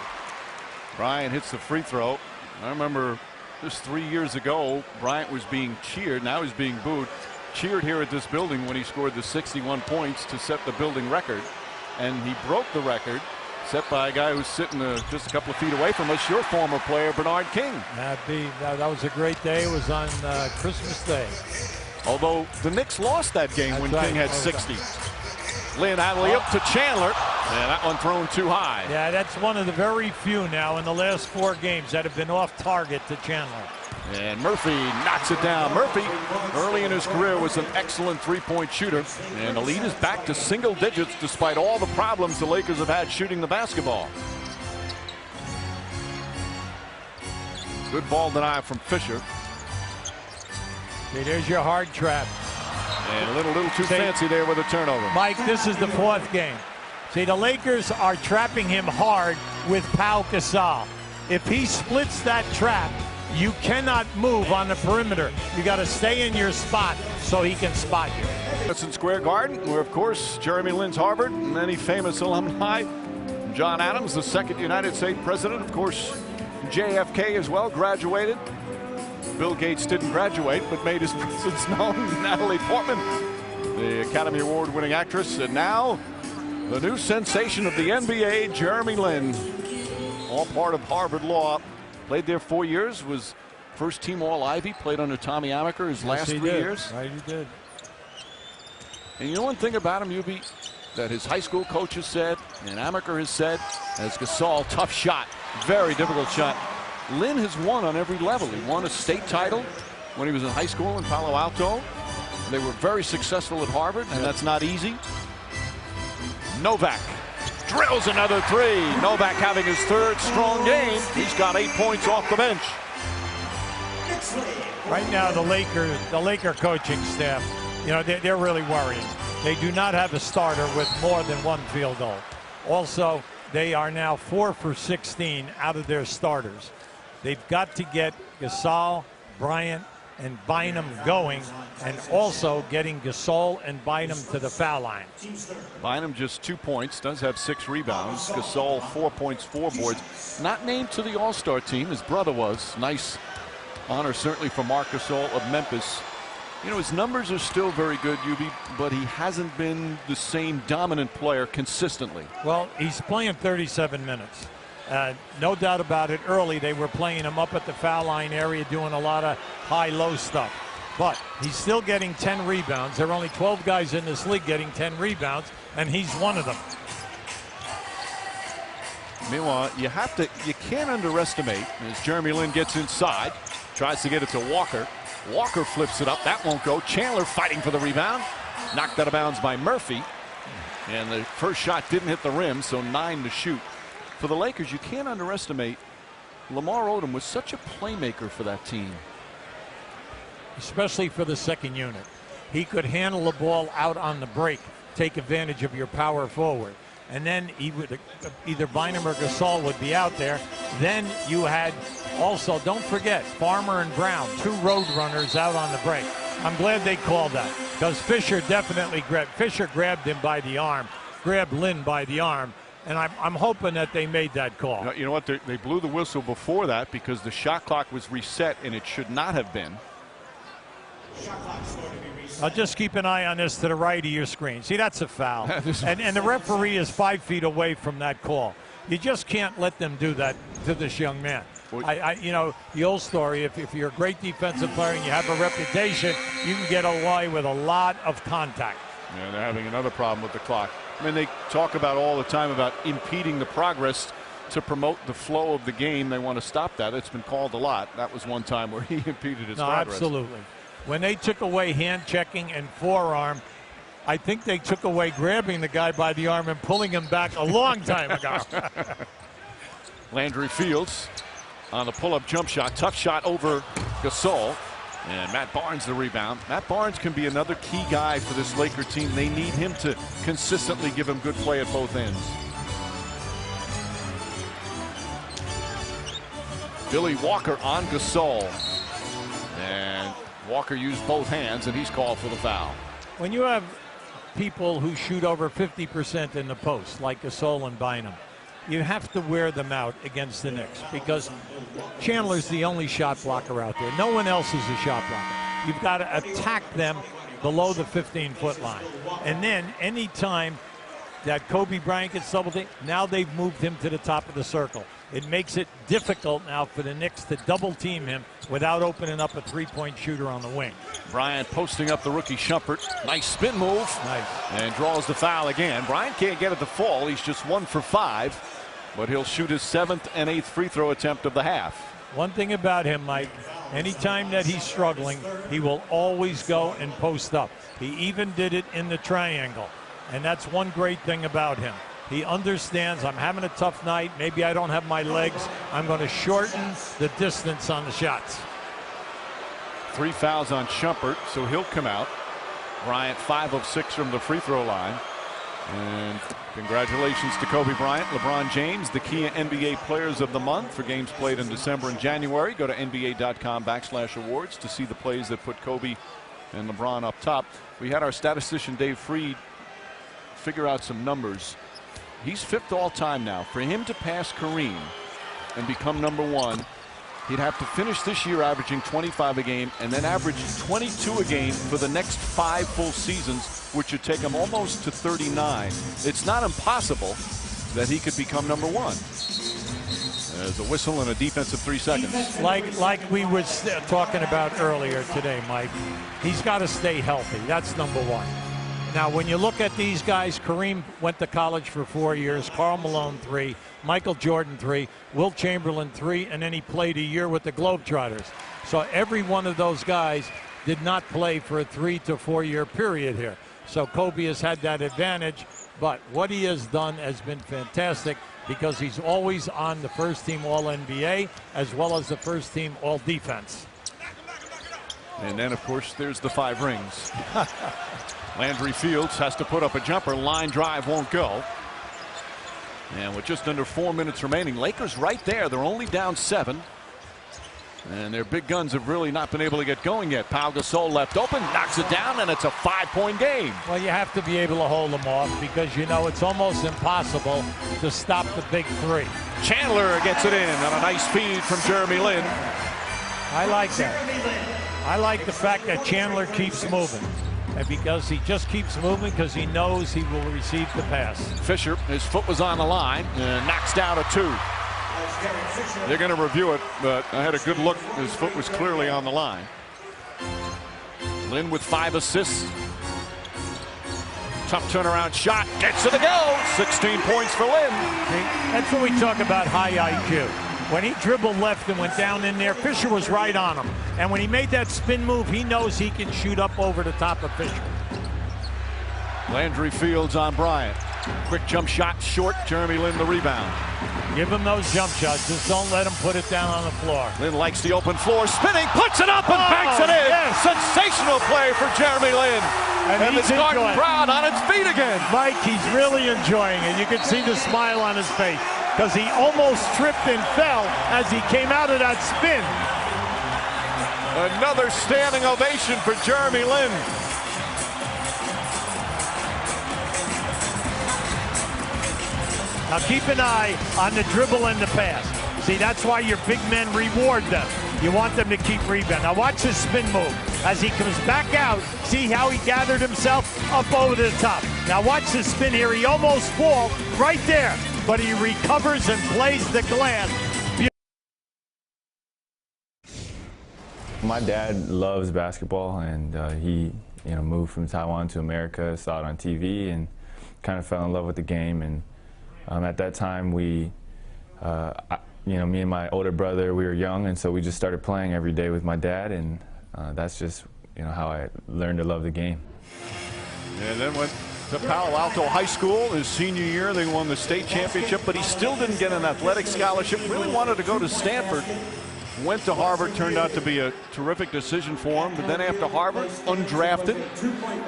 Bryant hits the free throw. I remember just 3 years ago, Bryant was being cheered. Now he's being booed. Cheered here at this building when he scored the 61 points to set the building record. And he broke the record set by a guy who's sitting just a couple of feet away from us, your former player, Bernard King. That was a great day. It was on Christmas Day. Although the Knicks lost that game. That's when right. King had 60. Lin alley up to Chandler, and that one thrown too high. Yeah, that's one of the very few now in the last 4 games that have been off target to Chandler. And Murphy knocks it down. Murphy, early in his career, was an excellent three-point shooter, and the lead is back to single digits despite all the problems the Lakers have had shooting the basketball. Good ball denial from Fisher. Okay, there's your hard trap. And a little too fancy there with a turnover. Mike, this is the 4th game. See, the Lakers are trapping him hard with Pau Gasol. If he splits that trap, you cannot move on the perimeter. You got to stay in your spot so he can spot you. Madison Square Garden, where, of course, Jeremy Lin's Harvard, and many famous alumni. John Adams, the 2nd United States president, of course, JFK as well, graduated. Bill Gates didn't graduate, but made his presence known. Natalie Portman, the Academy Award-winning actress, and now the new sensation of the NBA, Jeremy Lin, all part of Harvard Law. Played there 4 years, was first-team All-Ivy, played under Tommy Amaker his last 3 years. Right, he did. And you know one thing about him, Ubi, that his high school coaches said, and Amaker has said, as Gasol, tough shot, very difficult shot. Lin has won on every level. He won a state title when he was in high school in Palo Alto. They were very successful at Harvard, and that's not easy. Novak drills another 3. Novak having his 3rd strong game. He's got 8 points off the bench. Right now, the Laker coaching staff, you know, they're really worrying. They do not have a starter with more than 1 field goal. Also, they are now 4 for 16 out of their starters. They've got to get Gasol, Bryant, and Bynum going, and also getting Gasol and Bynum to the foul line. Bynum just 2 points, does have 6 rebounds. Gasol 4 points, 4 boards. Not named to the All-Star team, his brother was. Nice honor certainly for Marc Gasol of Memphis. You know, his numbers are still very good, Ubi, but he hasn't been the same dominant player consistently. Well, he's playing 37 minutes. No doubt about it. Early, they were playing him up at the foul line area, doing a lot of high-low stuff. But he's still getting 10 rebounds. There are only 12 guys in this league getting 10 rebounds, and he's one of them. Meanwhile, you can't underestimate as Jeremy Lin gets inside, tries to get it to Walker. Walker flips it up. That won't go. Chandler fighting for the rebound. Knocked out of bounds by Murphy. And the first shot didn't hit the rim, so 9 to shoot. For the Lakers, you can't underestimate Lamar Odom was such a playmaker for that team. Especially for the second unit. He could handle the ball out on the break, take advantage of your power forward. and then either Bynum or Gasol would be out there. Then you had also, don't forget, Farmer and Brown, 2 road runners out on the break. I'm glad they called that, because Fisher definitely grabbed him by the arm, grabbed Lin by the arm, and I'm hoping that they made that call. You know what? They blew the whistle before that because the shot clock was reset, and it should not have been. I'll just keep an eye on this to the right of your screen. See, that's a foul. and the referee is 5 feet away from that call. You just can't let them do that to this young man. You know, the old story, if you're a great defensive player and you have a reputation, you can get away with a lot of contact. Yeah, they're having another problem with the clock. I mean, they talk about all the time about impeding the progress to promote the flow of the game. They want to stop that. It's been called a lot. That was one time where he impeded his progress. Absolutely. When they took away hand checking and forearm, I think they took away grabbing the guy by the arm and pulling him back a long time ago. Landry Fields on the pull-up jump shot. Tough shot over Gasol. And Matt Barnes the rebound. Matt Barnes can be another key guy for this Laker team. They need him to consistently give him good play at both ends. Billy Walker on Gasol. And Walker used both hands, and he's called for the foul. When you have people who shoot over 50% in the post, like Gasol and Bynum, you have to wear them out against the Knicks, because Chandler's the only shot blocker out there. No one else is a shot blocker. You've got to attack them below the 15-foot line. And then any time that Kobe Bryant gets double teamed, now they've moved him to the top of the circle. It makes it difficult now for the Knicks to double team him without opening up a three-point shooter on the wing. Bryant posting up the rookie Shumpert. Nice spin move. Nice. And draws the foul again. Bryant can't get it to fall. He's just 1 for 5. But he'll shoot his 7th and 8th free throw attempt of the half. One thing about him, Mike, anytime that he's struggling, he will always go and post up. He even did it in the triangle. And that's one great thing about him. He understands, I'm having a tough night. Maybe I don't have my legs. I'm going to shorten the distance on the shots. 3 fouls on Shumpert, so he'll come out. Bryant 5 of 6 from the free throw line. And congratulations to Kobe Bryant, LeBron James, the key NBA Players of the Month for games played in December and January. Go to NBA.com/awards to see the plays that put Kobe and LeBron up top. We had our statistician Dave Freed figure out some numbers. He's 5th all time now. For him to pass Kareem and become #1, he'd have to finish this year averaging 25 a game and then average 22 a game for the next 5 full seasons, which would take him almost to 39. It's not impossible that he could become #1. There's a whistle and a defensive 3 seconds. Like we were talking about earlier today, Mike, he's got to stay healthy. That's #1. Now, when you look at these guys, Kareem went to college for 4 years, Karl Malone 3, Michael Jordan 3, Wilt Chamberlain 3, and then he played a year with the Globetrotters. So every one of those guys did not play for a 3 to 4 year period here. So Kobe has had that advantage, but what he has done has been fantastic, because he's always on the first team All-NBA as well as the first team All-Defense. And then, of course, there's the 5 rings. Landry Fields has to put up a jumper. Line drive won't go. And with just under 4 minutes remaining, Lakers right there. They're only down 7. And their big guns have really not been able to get going yet. Pau Gasol left open, knocks it down, and it's a 5-point game. Well, you have to be able to hold them off, because you know it's almost impossible to stop the big 3. Chandler gets it in on a nice feed from Jeremy Lin. I like that. I like the fact that Chandler keeps moving. And because he just keeps moving, because he knows he will receive the pass. Fisher, his foot was on the line, and knocks down a 2. They're going to review it, but I had a good look. His foot was clearly on the line. Lin with 5 assists. Tough turnaround shot. Gets to the go. 16 points for Lin. That's what we talk about, high IQ. When he dribbled left and went down in there, Fisher was right on him. And when he made that spin move, he knows he can shoot up over the top of Fisher. Landry Fields on Bryant. Quick jump shot short. Jeremy Lin the rebound. Give him those jump shots. Just don't let him put it down on the floor. Lin likes the open floor. Spinning, puts it up and banks it in. Yes. Sensational play for Jeremy Lin. And the Garden crowd on its feet again. Mike, he's really enjoying it. You can see the smile on his face because he almost tripped and fell as he came out of that spin. Another standing ovation for Jeremy Lin. Now keep an eye on the dribble and the pass. See, that's why your big men reward them. You want them to keep rebound. Now watch his spin move. As he comes back out, see how he gathered himself up over the top. Now watch the spin here. He almost falls right there, but he recovers and plays the glass. My dad loves basketball, and he moved from Taiwan to America, saw it on TV, and kind of fell in love with the game. And at that time, me and my older brother, we were young, and so we just started playing every day with my dad, and that's just how I learned to love the game. And then went to Palo Alto High School. His senior year, they won the state championship, but he still didn't get an athletic scholarship. Really wanted to go to Stanford. Went to Harvard, turned out to be a terrific decision for him. But then after Harvard, undrafted,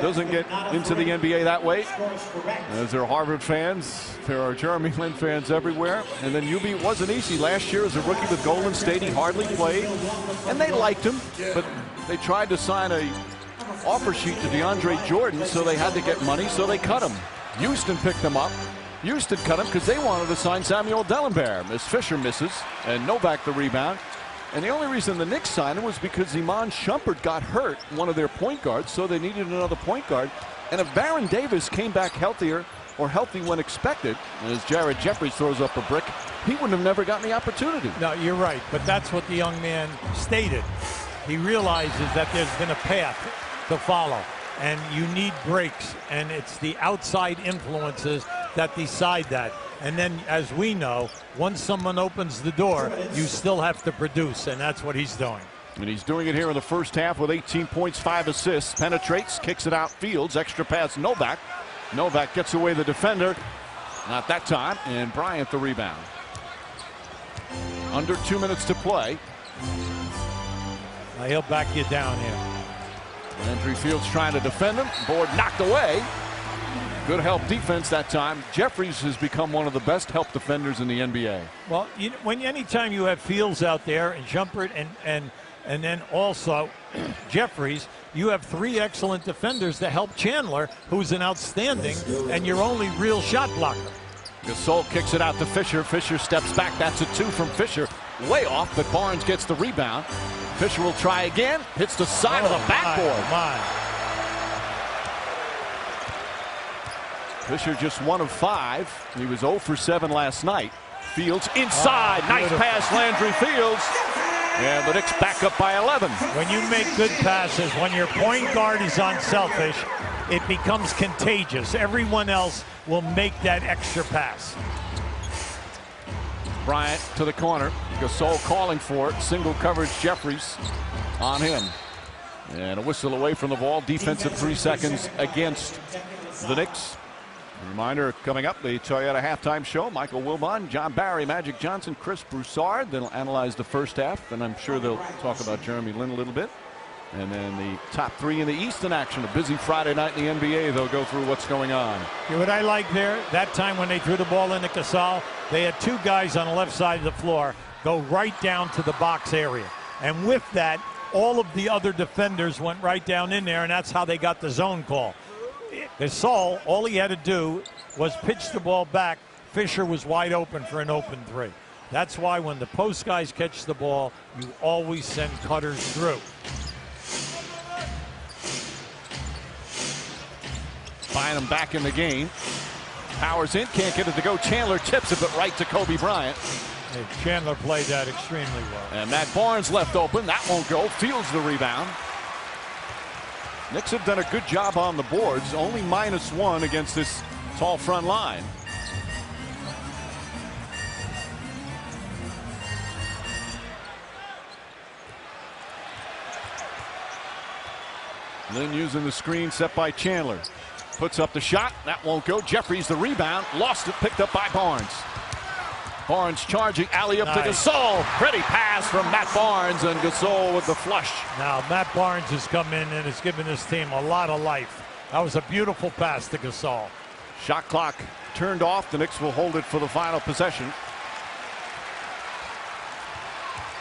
doesn't get into the NBA that way. As there are Harvard fans, there are Jeremy Lin fans everywhere. And then UB wasn't easy. Last year as a rookie with Golden State, he hardly played. And they liked him, but they tried to sign a offer sheet to DeAndre Jordan, so they had to get money, so they cut him. Houston picked him up. Houston cut him because they wanted to sign Samuel Dellenberg. As Fisher misses, and Novak the rebound. And the only reason the Knicks signed him was because Iman Shumpert got hurt, one of their point guards, so they needed another point guard. And if Baron Davis came back healthier or healthy when expected, as Jared Jeffries throws up a brick, he would have never gotten the opportunity. No, you're right, but that's what the young man stated. He realizes that there's been a path to follow, and you need breaks, and it's the outside influences that decide that. And then, as we know, once someone opens the door, you still have to produce, and that's what he's doing. And he's doing it here in the first half with 18 points, 5 assists. Penetrates, kicks it out, Fields, extra pass, Novak. Novak gets away the defender. Not that time, and Bryant the rebound. Under 2 minutes to play. Now he'll back you down here. Landry Fields trying to defend him. Board knocked away. Good help defense that time. Jeffries has become one of the best help defenders in the NBA. Well, anytime you have Fields out there and Shumpert and then also Jeffries, you have 3 excellent defenders to help Chandler, who's an outstanding and your only real shot blocker. Gasol kicks it out to Fisher. Fisher steps back. That's a 2 from Fisher. Way off, but Barnes gets the rebound. Fisher will try again. Hits the side of the backboard. Fisher just 1 of 5. He was 0 for 7 last night. Fields inside. Nice pass, Landry Fields. And the Knicks back up by 11. When you make good passes, when your point guard is unselfish, it becomes contagious. Everyone else will make that extra pass. Bryant to the corner. Gasol calling for it. Single coverage, Jeffries on him. And a whistle away from the ball. Defensive 3 seconds against the Knicks. A reminder coming up, the Toyota halftime show. Michael Wilbon, John Barry, Magic Johnson, Chris Broussard. They'll analyze the first half, and I'm sure they'll talk about Jeremy Lin a little bit. And then the top 3 in the East in action. A busy Friday night in the NBA. They'll go through what's going on. What I like there, that time when they threw the ball into Gasol, they had 2 guys on the left side of the floor go right down to the box area. And with that, all of the other defenders went right down in there, and that's how they got the zone call. Gasol, all he had to do was pitch the ball back. Fisher was wide open for an open 3. That's why when the post guys catch the ball, you always send cutters through. Bynum back in the game. Powers in, can't get it to go. Chandler tips it, but right to Kobe Bryant. Hey, Chandler played that extremely well. And Matt Barnes left open. That won't go. Fields the rebound. Knicks have done a good job on the boards. Only -1 against this tall front line. Lin using the screen set by Chandler. Puts up the shot. That won't go. Jeffries the rebound. Lost it. Picked up by Barnes. Barnes charging. Alley-up to Gasol. Pretty pass from Matt Barnes, and Gasol with the flush. Now, Matt Barnes has come in and has given this team a lot of life. That was a beautiful pass to Gasol. Shot clock turned off. The Knicks will hold it for the final possession.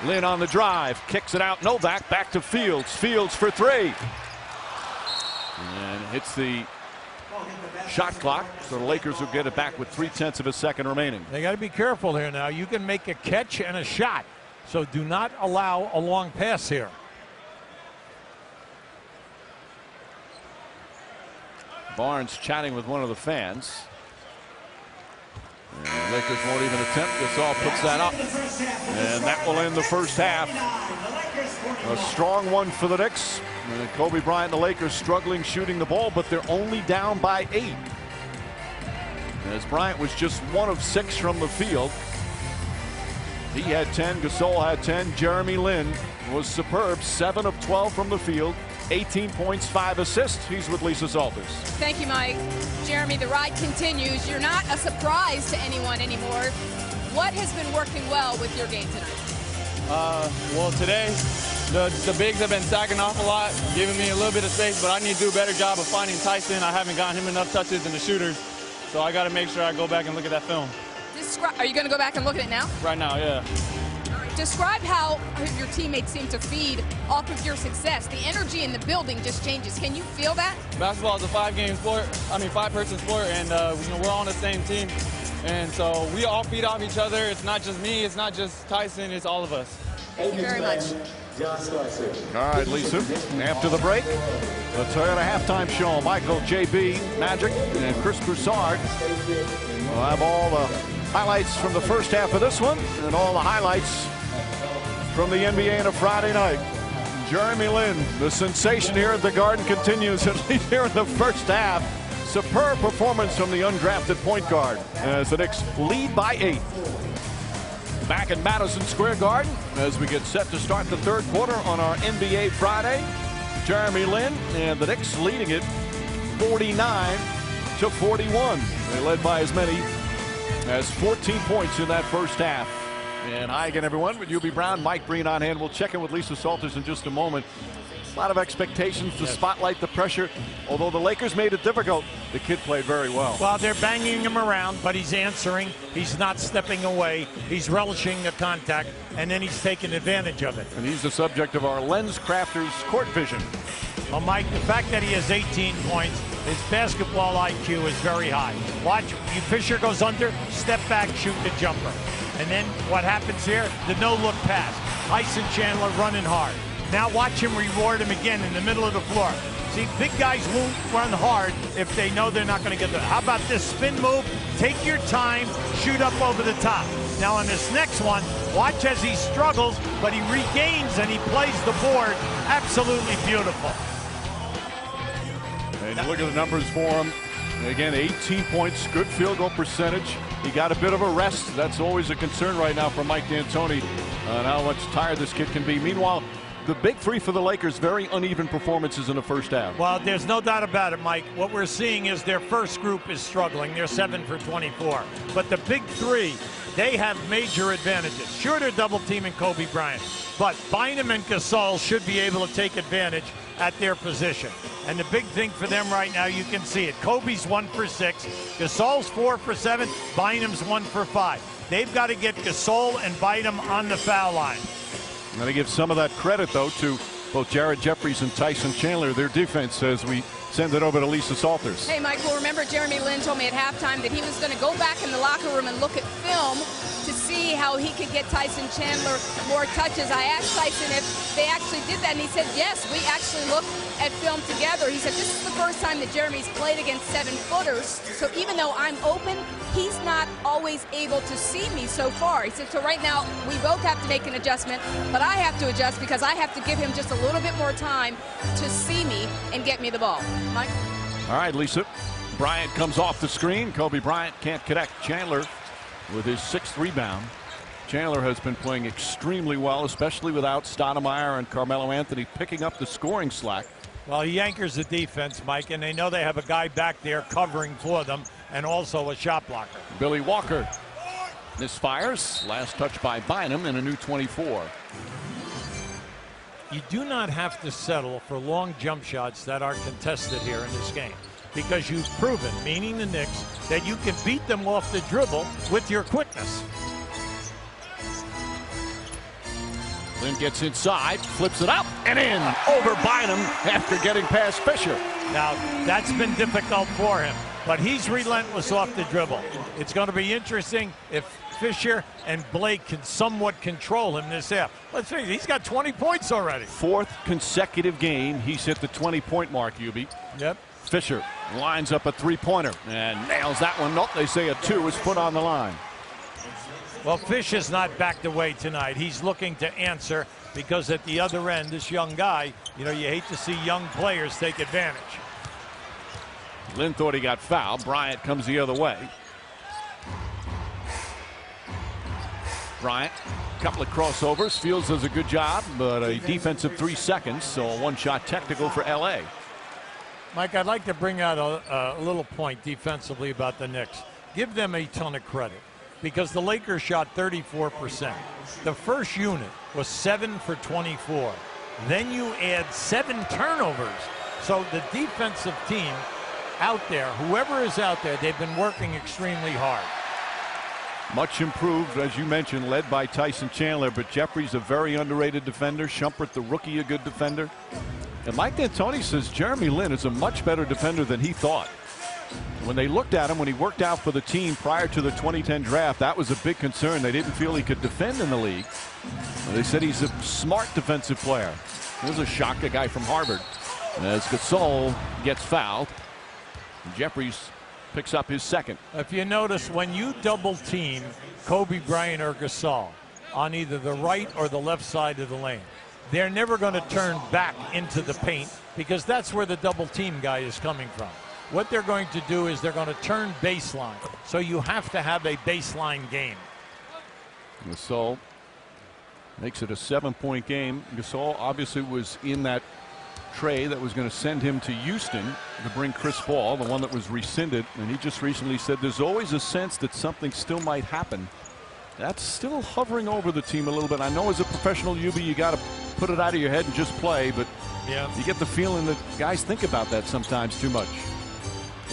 Lin on the drive, kicks it out. Novak back to Fields. Fields for three. And hits the shot clock, so the Lakers will get it back with 0.3 of a second remaining. They got to be careful here now. You can make a catch and a shot, so do not allow a long pass here. Barnes chatting with one of the fans. And Lakers won't even attempt. Gasol puts that up. And that will end the first half. A strong one for the Knicks. And Kobe Bryant and the Lakers struggling shooting the ball, but they're only down by 8. As Bryant was just 1 of 6 from the field. He had 10. Gasol had 10. Jeremy Lin was superb. 7 of 12 from the field. 18 points, 5 assists. He's with Lisa Salters. Thank you, Mike. Jeremy, the ride continues. You're not a surprise to anyone anymore. What has been working well with your game tonight? Well, today, the bigs have been sacking off a lot, giving me a little bit of space, but I need to do a better job of finding Tyson. I haven't gotten him enough touches in the shooters, so I got to make sure I go back and look at that film. Are you going to go back and look at it now? Right now, yeah. Describe how your teammates seem to feed off of your success. The energy in the building just changes. Can you feel that? Basketball is a 5-person sport, and we're all on the same team. And so we all feed off each other. It's not just me, it's not just Tyson, it's all of us. Thank you very much. All right, Lisa, after the break, the Toyota halftime show. Michael, JB, Magic, and Chris Broussard will have all the highlights from the first half of this one and all the highlights from the NBA on a Friday night. Jeremy Lin, the sensation here at the Garden, continues at least here in the first half. Superb performance from the undrafted point guard as the Knicks lead by 8. Back at Madison Square Garden as we get set to start the third quarter on our NBA Friday. Jeremy Lin and the Knicks leading it 49-41. They led by as many as 14 points in that first half. And hi again, everyone, with UB Brown, Mike Breen on hand. We'll check in with Lisa Salters in just a moment. A lot of expectations to spotlight the pressure. Although the Lakers made it difficult, the kid played very well. Well, they're banging him around, but he's answering. He's not stepping away. He's relishing the contact, and then he's taking advantage of it. And he's the subject of our Lens Crafters Court Vision. Well, Mike, the fact that he has 18 points, his basketball IQ is very high. Watch, Fisher goes under, step back, shoot the jumper. And then what happens here? The no-look pass. Tyson Chandler running hard. Now watch him reward him again in the middle of the floor. See, big guys won't run hard if they know they're not going to get there. How about this spin move? Take your time, shoot up over the top. Now on this next one, watch as he struggles, but he regains and he plays the board. Absolutely beautiful. And you look at the numbers for him. Again, 18 points, good field goal percentage. He got a bit of a rest. That's always a concern right now for Mike D'Antoni on how much tired this kid can be. Meanwhile, the big three for the Lakers, very uneven performances in the first half. Well, there's no doubt about it, Mike. What we're seeing is their first group is struggling. They're 7 for 24. But the big three, they have major advantages. Sure, they're double-teaming Kobe Bryant, but Bynum and Gasol should be able to take advantage at their position. And the big thing for them right now, you can see it. Kobe's 1 for 6. Gasol's 4 for 7. Bynum's 1 for 5. They've got to get Gasol and Bynum on the foul line. I'm going to give some of that credit, though, to both Jared Jeffries and Tyson Chandler, their defense, as we send it over to Lisa Salters. Hey, Michael, remember Jeremy Lin told me at halftime that he was going to go back in the locker room and look at film to see how he could get Tyson Chandler more touches. I asked Tyson if they actually did that, and he said, yes, we actually looked at film together. He said, this is the first time that Jeremy's played against 7-footers, so even though I'm open, he's not always able to see me so far. He said, so right now, we both have to make an adjustment, but I have to adjust because I have to give him just a little bit more time to see me and get me the ball. Mike? All right, Lisa. Bryant comes off the screen. Kobe Bryant can't connect. Chandler with his 6th rebound. Chandler has been playing extremely well, especially without Stoudemire and Carmelo Anthony picking up the scoring slack. Well, he anchors the defense, Mike, and they know they have a guy back there covering for them and also a shot blocker. Billy Walker misfires. Last touch by Bynum and a new 24. you do not have to settle for long jump shots that are contested here in this game, because you've proven, meaning the Knicks, that you can beat them off the dribble with your quickness. Lin gets inside, flips it up and in over Bynum after getting past Fisher. Now, that's been difficult for him, but he's relentless off the dribble. It's going to be interesting if Fisher and Blake can somewhat control him this half. Let's see, he's got 20 points already. 4th consecutive game, he's hit the 20-point mark, Hubie. Yep. Fisher lines up a three-pointer and nails that one. Nope, they say a 2 is put on the line. Well, Fish is not backed away tonight. He's looking to answer, because at the other end, this young guy, you know, you hate to see young players take advantage. Lin thought he got fouled. Bryant comes the other way. Bryant, a couple of crossovers. Fields does a good job, but a defensive 3 seconds, so a one-shot technical for L.A. Mike, I'd like to bring out a little point defensively about the Knicks. Give them a ton of credit, because the Lakers shot 34%. The first unit was 7 for 24. Then you add 7 turnovers. So the defensive team out there, whoever is out there, they've been working extremely hard. Much improved, as you mentioned, led by Tyson Chandler, but Jeffrey's a very underrated defender. Shumpert, the rookie, a good defender. And Mike D'Antoni says Jeremy Lin is a much better defender than he thought. When they looked at him, when he worked out for the team prior to the 2010 draft, that was a big concern. They didn't feel he could defend in the league. They said he's a smart defensive player. There's a shock, a guy from Harvard. As Gasol gets fouled, Jeffries picks up his second. If you notice, when you double team Kobe Bryant or Gasol on either the right or the left side of the lane, they're never going to turn back into the paint, because that's where the double team guy is coming from. What they're going to do is they're going to turn baseline. So you have to have a baseline game. Gasol makes it a 7-point game. Gasol obviously was in that trade that was going to send him to Houston to bring Chris Paul, the one that was rescinded. And he just recently said there's always a sense that something still might happen. That's still hovering over the team a little bit. I know as a professional, UB, you got to put it out of your head and just play, but yeah, you get the feeling that guys think about that sometimes too much.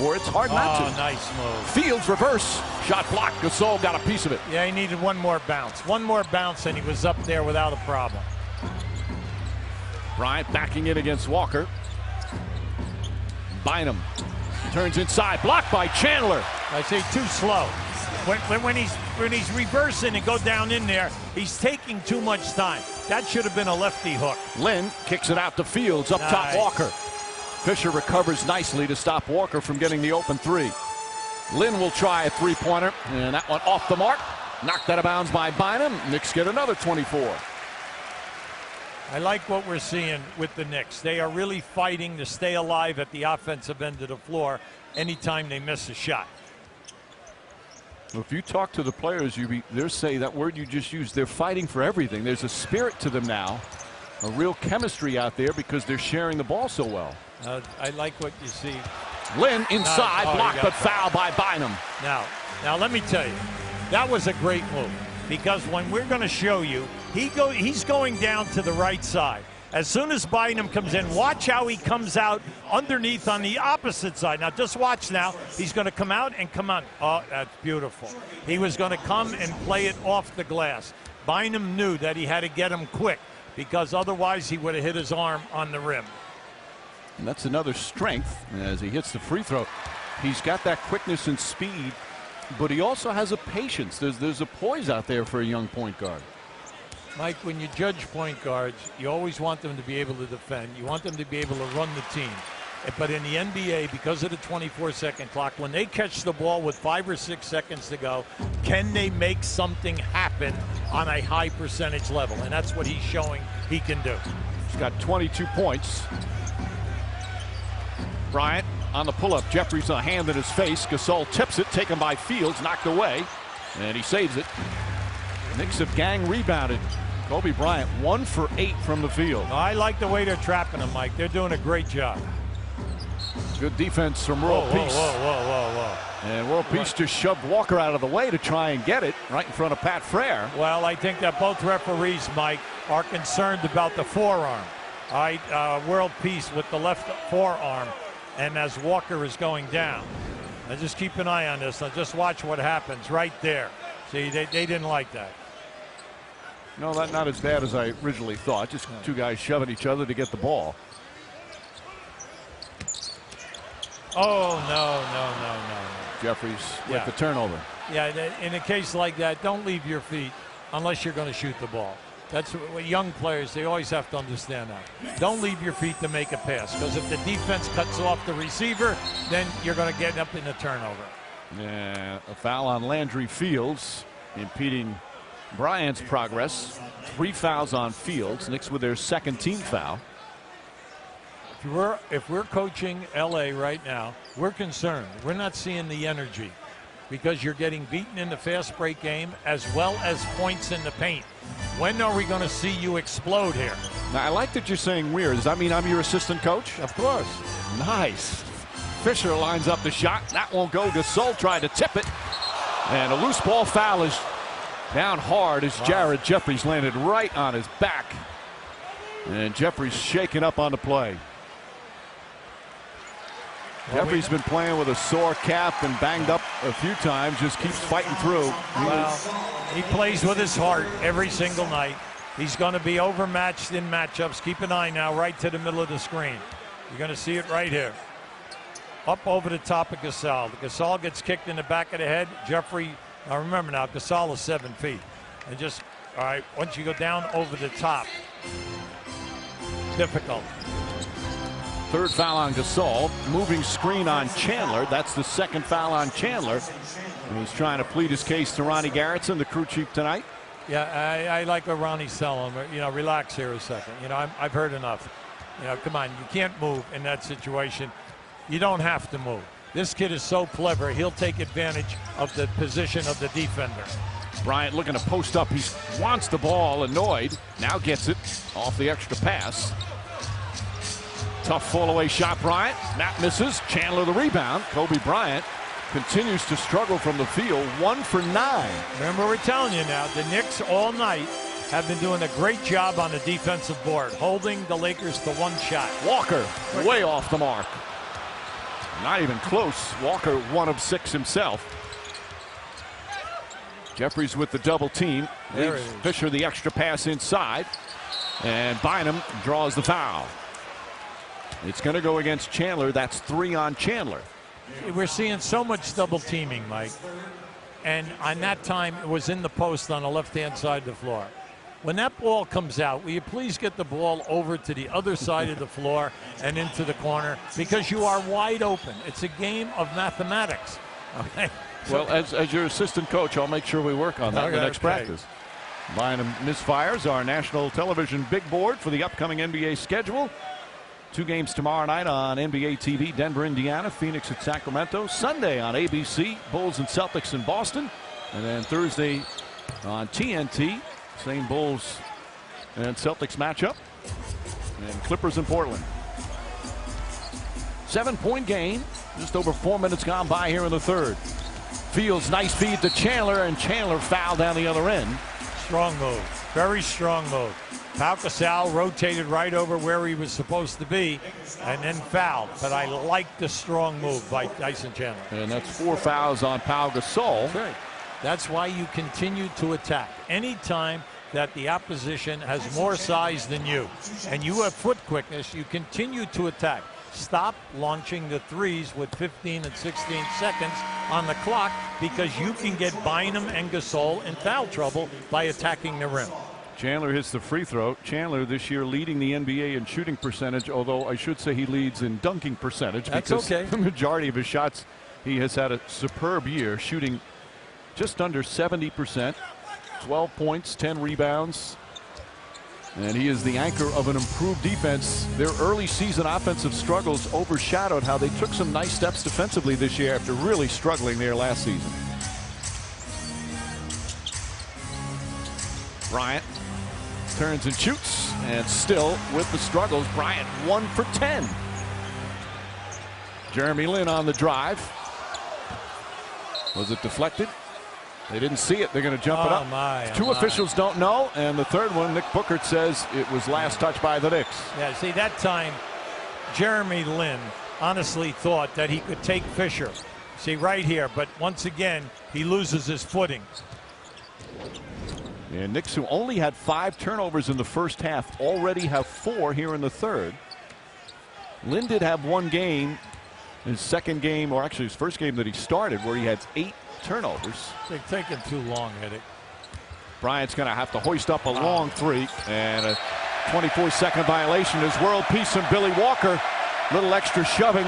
Or it's hard not to. Nice move. Fields reverse. Shot blocked. Gasol got a piece of it. Yeah, he needed one more bounce. One more bounce and he was up there without a problem. Bryant backing in against Walker. Bynum turns inside. Blocked by Chandler. I say too slow. When he's reversing and go down in there, he's taking too much time. That should have been a lefty hook. Lin kicks it out to Fields. Up top, Walker. Fisher recovers nicely to stop Walker from getting the open 3. Lin will try a 3-pointer, and that one off the mark. Knocked out of bounds by Bynum. Knicks get another 24. I like what we're seeing with the Knicks. They are really fighting to stay alive at the offensive end of the floor anytime they miss a shot. Well, if you talk to the players, they're saying that word you just used. They're fighting for everything. There's a spirit to them now, a real chemistry out there because they're sharing the ball so well. I like what you see. Lin inside, blocked but fouled by Bynum. Now let me tell you, that was a great move, because when we're going to show you, he's going down to the right side. As soon as Bynum comes in, watch how he comes out underneath on the opposite side. Now just watch now. He's going to come out and come on. Oh, that's beautiful. He was going to come and play it off the glass. Bynum knew that he had to get him quick, because otherwise he would have hit his arm on the rim. And that's another strength as he hits the free throw. He's got that quickness and speed, but he also has a patience. There's a poise out there for a young point guard. Mike, when you judge point guards, you always want them to be able to defend. You want them to be able to run the team. But in the NBA, because of the 24-second clock, when they catch the ball with 5 or 6 seconds to go, can they make something happen on a high percentage level? And that's what he's showing he can do. He's got 22 points. Bryant on the pull-up. Jeffries a hand in his face. Gasol tips it, taken by Fields, knocked away, and he saves it. Knicks have gang rebounded. Kobe Bryant 1 for 8 from the field. I like the way they're trapping him, Mike. They're doing a great job. Good defense from World Peace. Whoa. And World Peace just shoved Walker out of the way to try and get it right in front of Pat Frere. Well, I think that both referees, Mike, are concerned about the forearm. All right, World Peace with the left forearm, and as Walker is going down. Now just keep an eye on this. Now just watch what happens right there. See, they didn't like that. No, not as bad as I originally thought. Just two guys shoving each other to get the ball. Oh, no. Jeffries with the turnover. Yeah, in a case like that, don't leave your feet unless you're going to shoot the ball. That's what young players, they always have to understand that. Don't leave your feet to make a pass, because if the defense cuts off the receiver, then you're going to get up in a turnover. Yeah, a foul on Landry Fields, impeding Bryant's progress. 3 fouls on Fields. Knicks with their second team foul. If we're coaching LA right now, we're concerned. We're not seeing the energy because you're getting beaten in the fast break game as well as points in the paint. When are we going to see you explode here? Now, I like that you're saying weird. Does that mean I'm your assistant coach? Of course. Nice. Fisher lines up the shot. That won't go. Gasol tried to tip it. And a loose ball foul is down hard as Jared Jeffries landed right on his back. And Jeffries shaken up on the play. Jeffries been playing with a sore calf and banged up a few times, just keeps fighting through. He plays with his heart every single night. He's going to be overmatched in matchups. Keep an eye now right to the middle of the screen. You're going to see it right here. Up over the top of Gasol. Gasol gets kicked in the back of the head. Jeffrey, now remember now, Gasol is 7 feet. And just, all right, once you go down over the top, difficult. Third foul on Gasol. Moving screen on Chandler. That's the second foul on Chandler. And he's trying to plead his case to Ronnie Garrettson, the crew chief tonight. Yeah, I like what Ronnie's telling him. You know, relax here a second. You know, I've heard enough. You know, come on, you can't move in that situation. You don't have to move. This kid is so clever. He'll take advantage of the position of the defender. Bryant looking to post up. He wants the ball, annoyed. Now gets it off the extra pass. Tough fall away shot, Bryant. That misses. Chandler the rebound. Kobe Bryant continues to struggle from the field. 1 for 9. Remember, we're telling you now, the Knicks all night have been doing a great job on the defensive board, holding the Lakers to 1 shot. Walker way off the mark. Not even close. Walker 1 of 6 himself. Jeffries with the double team. Leaves Fisher the extra pass inside. And Bynum draws the foul. It's going to go against Chandler. That's 3 on Chandler. We're seeing so much double teaming, Mike. And on that time, it was in the post on the left-hand side of the floor. When that ball comes out, will you please get the ball over to the other side of the floor and into the corner, because you are wide open. It's a game of mathematics. Okay. Well, as your assistant coach, I'll make sure we work on that in the next practice. Bynum misfires. Our national television big board for the upcoming NBA schedule. 2 games tomorrow night on NBA TV, Denver, Indiana, Phoenix at Sacramento. Sunday on ABC, Bulls and Celtics in Boston. And then Thursday on TNT, same Bulls and Celtics matchup. And Clippers in Portland. 7-point game. Just over 4 minutes gone by here in the third. Fields, nice feed to Chandler, and Chandler fouled down the other end. Strong move. Very strong move. Pau Gasol rotated right over where he was supposed to be and then fouled. But I like the strong move by Tyson Chandler. And that's 4 fouls on Pau Gasol. Right. That's why you continue to attack. Anytime that the opposition has more size than you and you have foot quickness, you continue to attack. Stop launching the threes with 15 and 16 seconds on the clock, because you can get Bynum and Gasol in foul trouble by attacking the rim. Chandler hits the free throw. Chandler this year leading the NBA in shooting percentage, although I should say he leads in dunking percentage. That's because okay. The majority of his shots, he has had a superb year, shooting just under 70%, 12 points, 10 rebounds. And he is the anchor of an improved defense. Their early season offensive struggles overshadowed how they took some nice steps defensively this year after really struggling there last season. Bryant turns and shoots, and still with the struggles, Bryant 1 for 10. Jeremy Lin on the drive. Was it deflected? They didn't see it. They're going to jump it up. Two officials don't know, and the third one, Nick Bookert, says it was last touched by the Knicks. Yeah, see, that time, Jeremy Lin honestly thought that he could take Fisher. See, right here, but once again, he loses his footing. And Knicks, who only had 5 turnovers in the first half, already have 4 here in the third. Lin did have one game, his second game, or actually his first game that he started, where he had 8 turnovers. They're taking too long, Eddie. Bryant's going to have to hoist up a long three, and a 24-second violation is world peace and Billy Walker. Little extra shoving.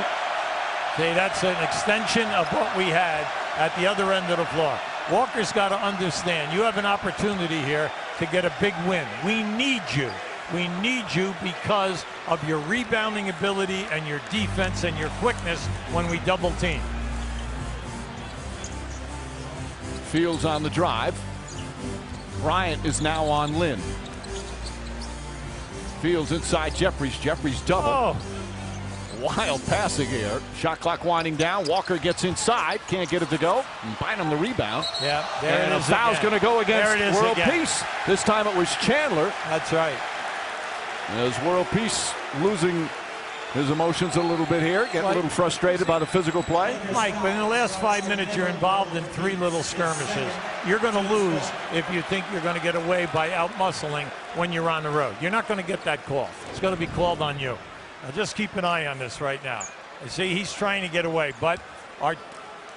See, that's an extension of what we had at the other end of the floor. Walker's got to understand you have an opportunity here to get a big win. We need you. We need you because of your rebounding ability and your defense and your quickness when we double team. Fields on the drive. Bryant is now on Lin. Fields inside Jeffries. Jeffries double. Oh. Wild passing here. Shot clock winding down. Walker gets inside. Can't get it to go. And Bynum the rebound. Yeah, there and it is. A foul's going to go against World again. Peace. This time it was Chandler. That's right. As World Peace losing his emotions a little bit here. Getting a little frustrated by the physical play. Mike, but in the last 5 minutes you're involved in 3 little skirmishes. You're going to lose if you think you're going to get away by out-muscling when you're on the road. You're not going to get that call. It's going to be called on you. Now just keep an eye on this right now. You see, he's trying to get away, but our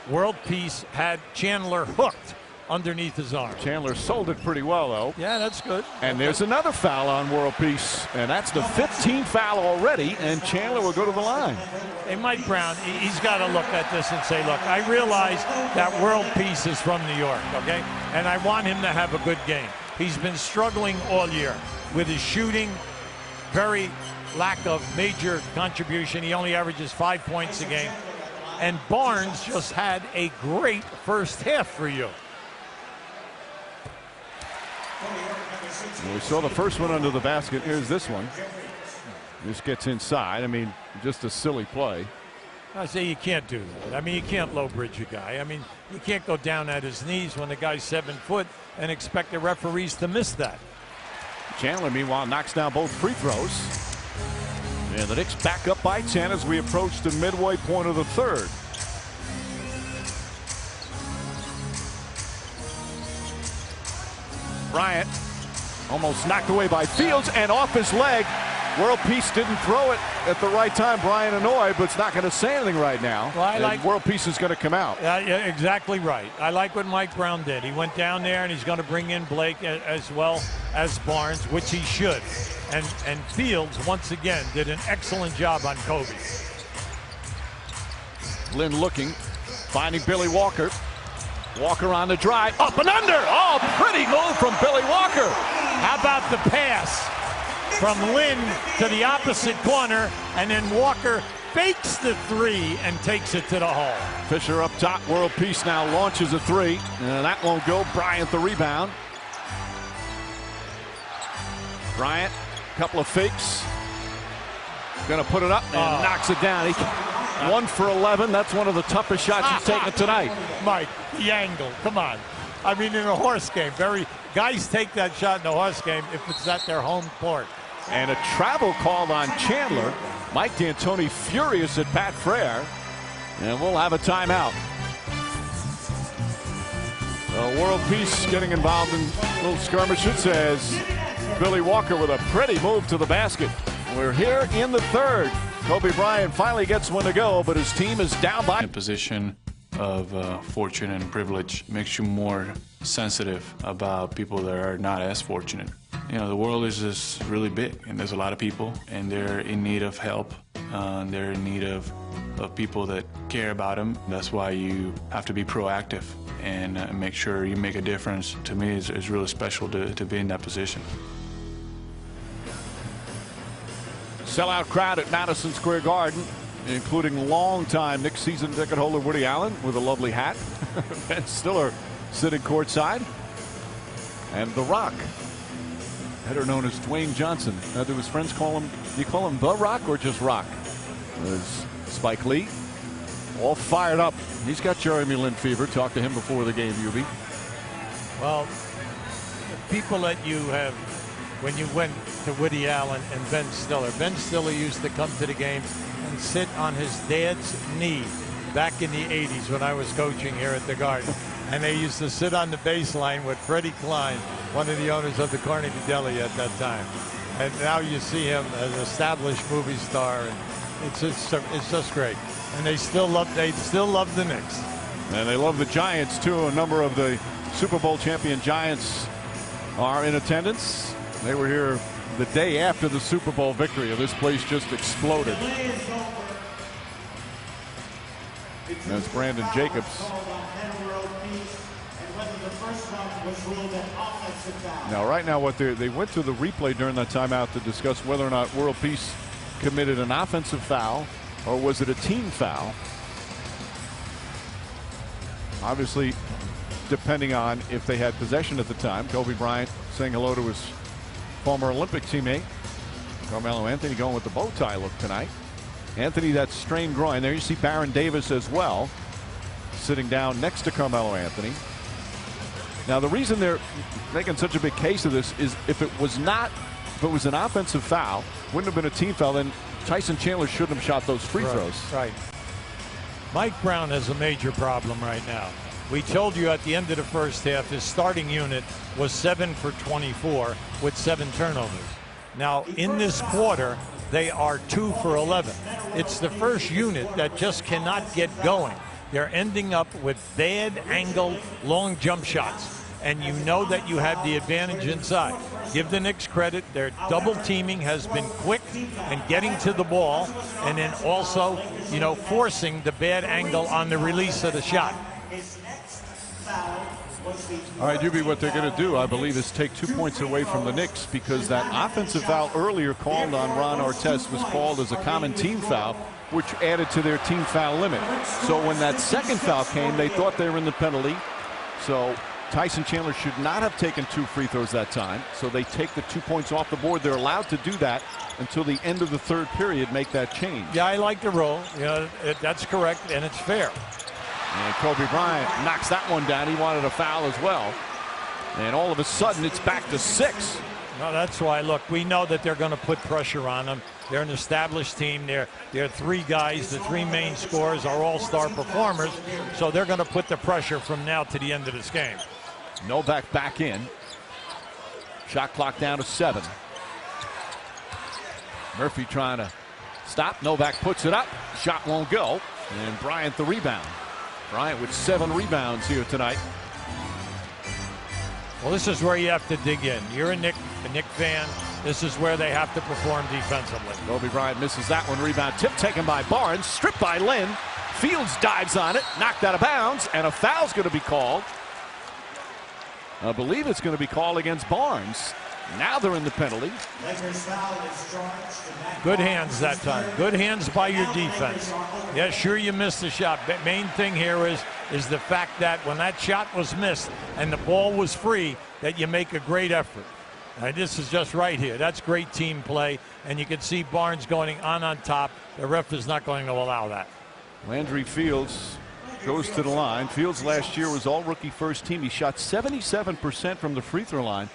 World Peace had Chandler hooked underneath his arm. Chandler sold it pretty well, though. Yeah, that's good. And there's another foul on World Peace, and that's the 15th foul already, and Chandler will go to the line. Hey, Mike Brown, he's got to look at this and say, look, I realize that World Peace is from New York, okay? And I want him to have a good game. He's been struggling all year with his shooting, very lack of major contribution. He only averages 5 points a game. And Barnes just had a great first half for you. We saw the first one under the basket. Here's this one. This gets inside. I mean, just a silly play. I say you can't do that. I mean, you can't low bridge a guy. I mean, you can't go down at his knees when the guy's 7 foot and expect the referees to miss that. Chandler, meanwhile, knocks down both free throws. And the Knicks back up by 10 as we approach the midway point of the third. Bryant almost knocked away by Fields and off his leg. World Peace didn't throw it at the right time. Bryant annoyed, but it's not going to say anything right now. Well, World Peace is going to come out. Yeah, exactly right. I like what Mike Brown did. He went down there and he's going to bring in Blake as well as Barnes, which he should. And Fields, once again, did an excellent job on Kobe. Lin looking, finding Billy Walker. Walker on the drive, up and under. Oh, pretty move from Billy Walker. How about the pass from Lin to the opposite corner, and then Walker fakes the 3 and takes it to the hole. Fisher up top. World Peace now launches a 3, and that won't go. Bryant the rebound. Bryant, couple of fakes. Gonna put it up and knocks it down. 1 for 11. That's one of the toughest shots he's taken tonight. Mike, the angle, come on. I mean, in a horse game, guys take that shot in a horse game if it's at their home court. And a travel called on Chandler. Mike D'Antoni furious at Pat Frere. And we'll have a timeout. World Peace getting involved in little skirmishes as Billy Walker with a pretty move to the basket. We're here in the third. Kobe Bryant finally gets one to go, but his team is down by. A position of fortune and privilege makes you more sensitive about people that are not as fortunate. You know, the world is just really big, and there's a lot of people, and they're in need of help. They're in need of people that care about them. That's why you have to be proactive and make sure you make a difference. To me, it's really special to be in that position. Sellout crowd at Madison Square Garden, including longtime Knicks season ticket holder Woody Allen with a lovely hat. Ben Stiller sitting courtside. And The Rock, better known as Dwayne Johnson. Do his friends call him, do you call him The Rock or just Rock? There's Spike Lee. all fired up. He's got Jeremy Lin fever. Talked to him before the game, UB. Well, the people that you have, when you went to Woody Allen and Ben Stiller used to come to the games and sit on his dad's knee back in the 80s when I was coaching here at the Garden. And they used to sit on the baseline with Freddie Klein, one of the owners of the Carnegie Deli at that time. And now you see him as an established movie star, and it's just great. And they still love the Knicks. And they love the Giants too. A number of the Super Bowl champion Giants are in attendance. They were here the day after the Super Bowl victory, and this place just exploded. That's Brandon Jacobs. Now, right now, they went to the replay during that timeout to discuss whether or not World Peace committed an offensive foul or was it a team foul. Obviously, depending on if they had possession at the time. Kobe Bryant saying hello to his former Olympic teammate. Carmelo Anthony going with the bow tie look tonight. Anthony, that strained groin. There you see Baron Davis as well, sitting down next to Carmelo Anthony. Now, the reason they're making such a big case of this is if it was an offensive foul, wouldn't have been a team foul, then Tyson Chandler shouldn't have shot those free throws. Right. Mike Brown has a major problem right now. We told you at the end of the first half his starting unit was 7 for 24 with 7 turnovers. Now, in this quarter, they are 2 for 11. It's the first unit that just cannot get going. They're ending up with bad angle, long jump shots. And you know that you have the advantage inside. Give the Knicks credit. Their double teaming has been quick and getting to the ball, and then also, forcing the bad angle on the release of the shot. All right, Doobie, what they're going to do, I believe, is take 2 points away from the Knicks because that offensive foul earlier called on Ron Artest was called as a common team foul, which added to their team foul limit. So when that second foul came, they thought they were in the penalty. So Tyson Chandler should not have taken 2 free throws that time. So they take the 2 points off the board. They're allowed to do that until the end of the third period, make that change. Yeah, I like the rule. That's correct, and it's fair. And Kobe Bryant knocks that one down. He wanted a foul as well. And all of a sudden, it's back to 6. No, that's why, look, we know that they're going to put pressure on them. They're an established team. They're 3 guys. The 3 main scorers are all-star performers. So they're going to put the pressure from now to the end of this game. Novak back in. Shot clock down to 7. Murphy trying to stop. Novak puts it up. Shot won't go. And Bryant the rebound. Bryant with 7 rebounds here tonight. Well, this is where you have to dig in. You're a Knick fan. This is where they have to perform defensively. Kobe Bryant misses that one. Rebound tip taken by Barnes. Stripped by Lin. Fields dives on it. Knocked out of bounds. And a foul's going to be called. I believe it's going to be called against Barnes. Now they're in the penalty. Good hands that time. Good hands by your defense. Yeah, sure you missed the shot. The main thing here is the fact that when that shot was missed and the ball was free, that you make a great effort. And this is just right here. That's great team play. And you can see Barnes going on top. The ref is not going to allow that. Landry Fields goes to the line. Fields last year was all rookie first team. He shot 77% from the free throw line.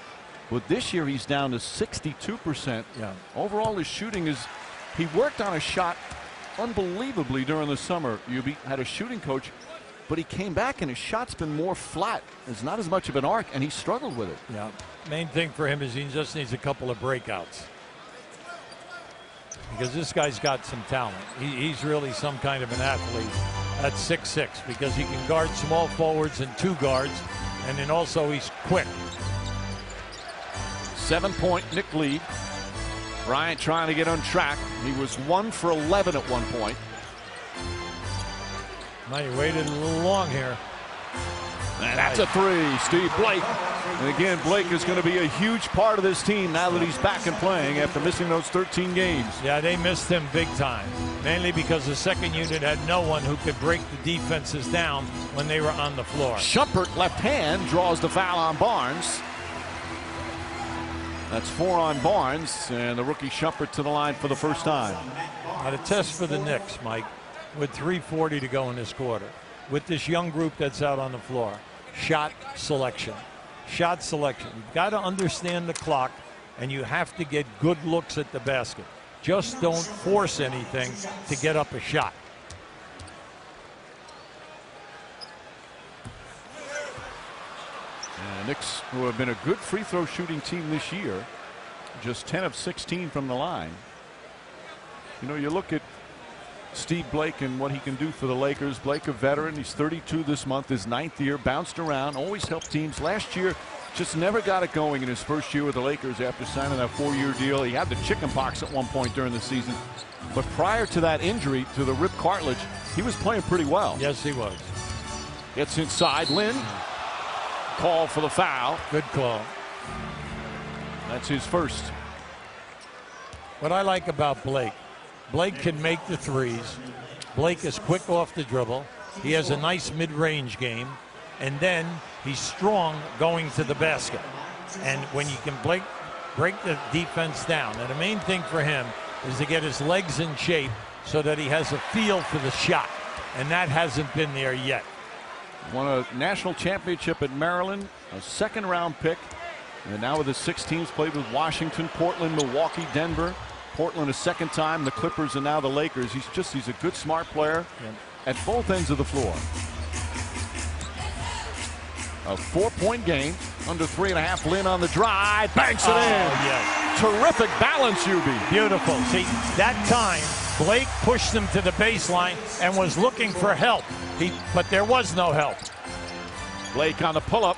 But this year he's down to 62%. Yeah. Overall, his shooting he worked on a shot unbelievably during the summer. You had a shooting coach, but he came back and his shot's been more flat. There's not as much of an arc, and he struggled with it. Yeah. Main thing for him is he just needs a couple of breakouts. Because this guy's got some talent. He's really some kind of an athlete at 6'6", because he can guard small forwards and 2 guards, and then also he's quick. 7-point Knick lead. Bryant trying to get on track. He was 1 for 11 at one point. Now you waited a little long here. And that's a 3. Steve Blake. And again, Blake is going to be a huge part of this team now that he's back and playing after missing those 13 games. Yeah, they missed him big time. Mainly because the second unit had no one who could break the defenses down when they were on the floor. Shumpert, left hand, draws the foul on Barnes. That's 4 on Barnes, and the rookie Shumpert to the line for the first time. Now the test for the Knicks, Mike. with 3:40 to go in this quarter, with this young group that's out on the floor. Shot selection. Shot selection. You've got to understand the clock, and you have to get good looks at the basket. Just don't force anything to get up a shot. And Knicks, who have been a good free throw shooting team this year, just 10 of 16 from the line. You know, you look at Steve Blake and what he can do for the Lakers. Blake, a veteran, he's 32 this month, his 9th year, bounced around, always helped teams. Last year, just never got it going in his first year with the Lakers after signing that 4-year deal. He had the chicken pox at one point during the season. But prior to that injury to the rib cartilage, he was playing pretty well. Yes, he was. It's inside. Lin. Call for the foul. Good call. That's his first. What I like about Blake, Blake can make the threes. Blake is quick off the dribble. He has a nice mid-range game. And then he's strong going to the basket. And when you can break the defense down, and the main thing for him is to get his legs in shape so that he has a feel for the shot. And that hasn't been there yet. Won a national championship at Maryland, a 2nd-round pick. And now with his 6 teams, played with Washington, Portland, Milwaukee, Denver. Portland a 2nd time, the Clippers, and now the Lakers. He's a good, smart player at both ends of the floor. A 4-point game, under 3.5. Lin on the drive, banks it in. Yes. Terrific balance, UB. Beautiful. See, that time, Blake pushed him to the baseline and was looking for help. But there was no help. Blake on the pull-up.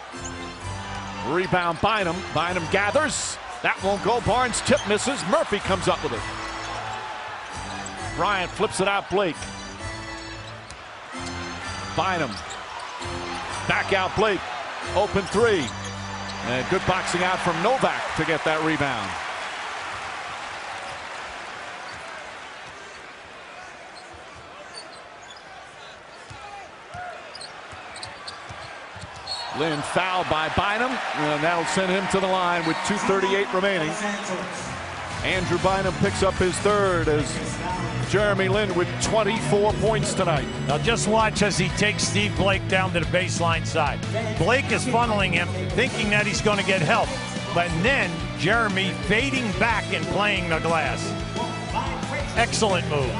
Rebound, Bynum. Bynum gathers. That won't go. Barnes tip misses. Murphy comes up with it. Bryant flips it out. Blake. Bynum. Back out Blake. Open 3. And good boxing out from Novak to get that rebound. Lin fouled by Bynum, and that'll send him to the line with 2:38 remaining. Andrew Bynum picks up his 3rd as Jeremy Lin with 24 points tonight. Now just watch as he takes Steve Blake down to the baseline side. Blake is funneling him, thinking that he's going to get help. But then Jeremy fading back and playing the glass. Excellent move.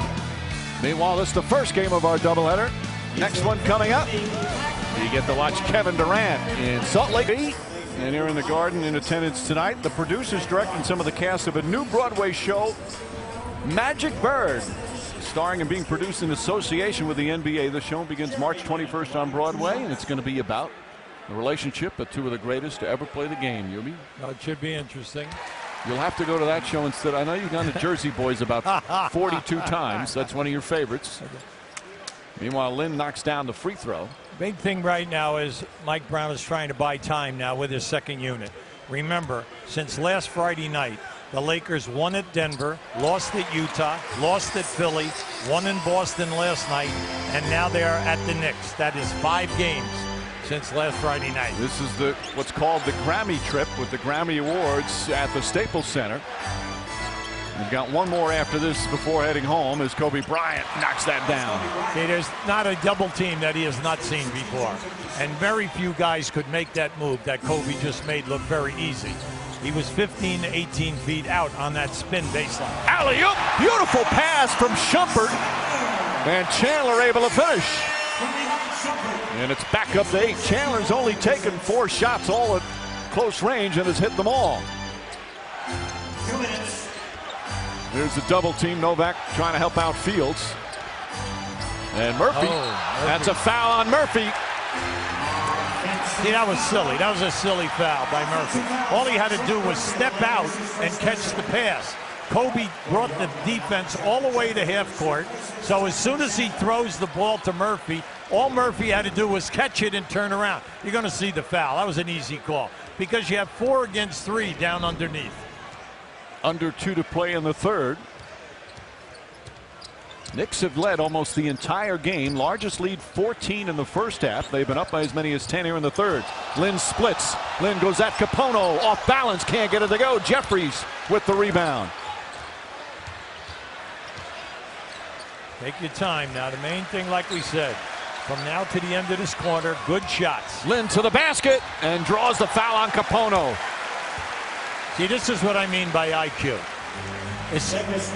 Meanwhile, this is the first game of our doubleheader. Next one coming up. You get to watch Kevin Durant in Salt Lake. And here in the Garden in attendance tonight, the producers directing some of the cast of a new Broadway show, Magic Bird, starring and being produced in association with the NBA. The show begins March 21st on Broadway, and it's going to be about the relationship of 2 of the greatest to ever play the game. Yubi? It should be interesting. You'll have to go to that show instead. I know you've gone to Jersey Boys about 42 times. That's one of your favorites. Meanwhile, Lin knocks down the free throw. Big thing right now is Mike Brown is trying to buy time now with his 2nd unit. Remember, since last Friday night, the Lakers won at Denver, lost at Utah, lost at Philly, won in Boston last night, and now they are at the Knicks. That is 5 games since last Friday night. This is what's called the Grammy trip with the Grammy Awards at the Staples Center. We've got one more after this before heading home as Kobe Bryant knocks that down. Okay, there's not a double team that he has not seen before. And very few guys could make that move that Kobe just made look very easy. He was 15 to 18 feet out on that spin baseline. Alley-oop! Beautiful pass from Shumpert. And Chandler able to finish. And it's back up to 8. Chandler's only taken 4 shots all at close range and has hit them all. There's the double team. Novak trying to help out Fields. And Murphy. That's a foul on Murphy. See, that was silly. That was a silly foul by Murphy. All he had to do was step out and catch the pass. Kobe brought the defense all the way to half court. So as soon as he throws the ball to Murphy, all Murphy had to do was catch it and turn around. You're going to see the foul. That was an easy call because you have 4 against 3 down underneath. Under 2 to play in the 3rd. Knicks have led almost the entire game. Largest lead 14 in the first half. They've been up by as many as 10 here in the 3rd. Lin splits. Lin goes at Capono. Off balance. Can't get it to go. Jeffries with the rebound. Take your time now. The main thing, like we said, from now to the end of this quarter, good shots. Lin to the basket and draws the foul on Capono. See, this is what I mean by IQ.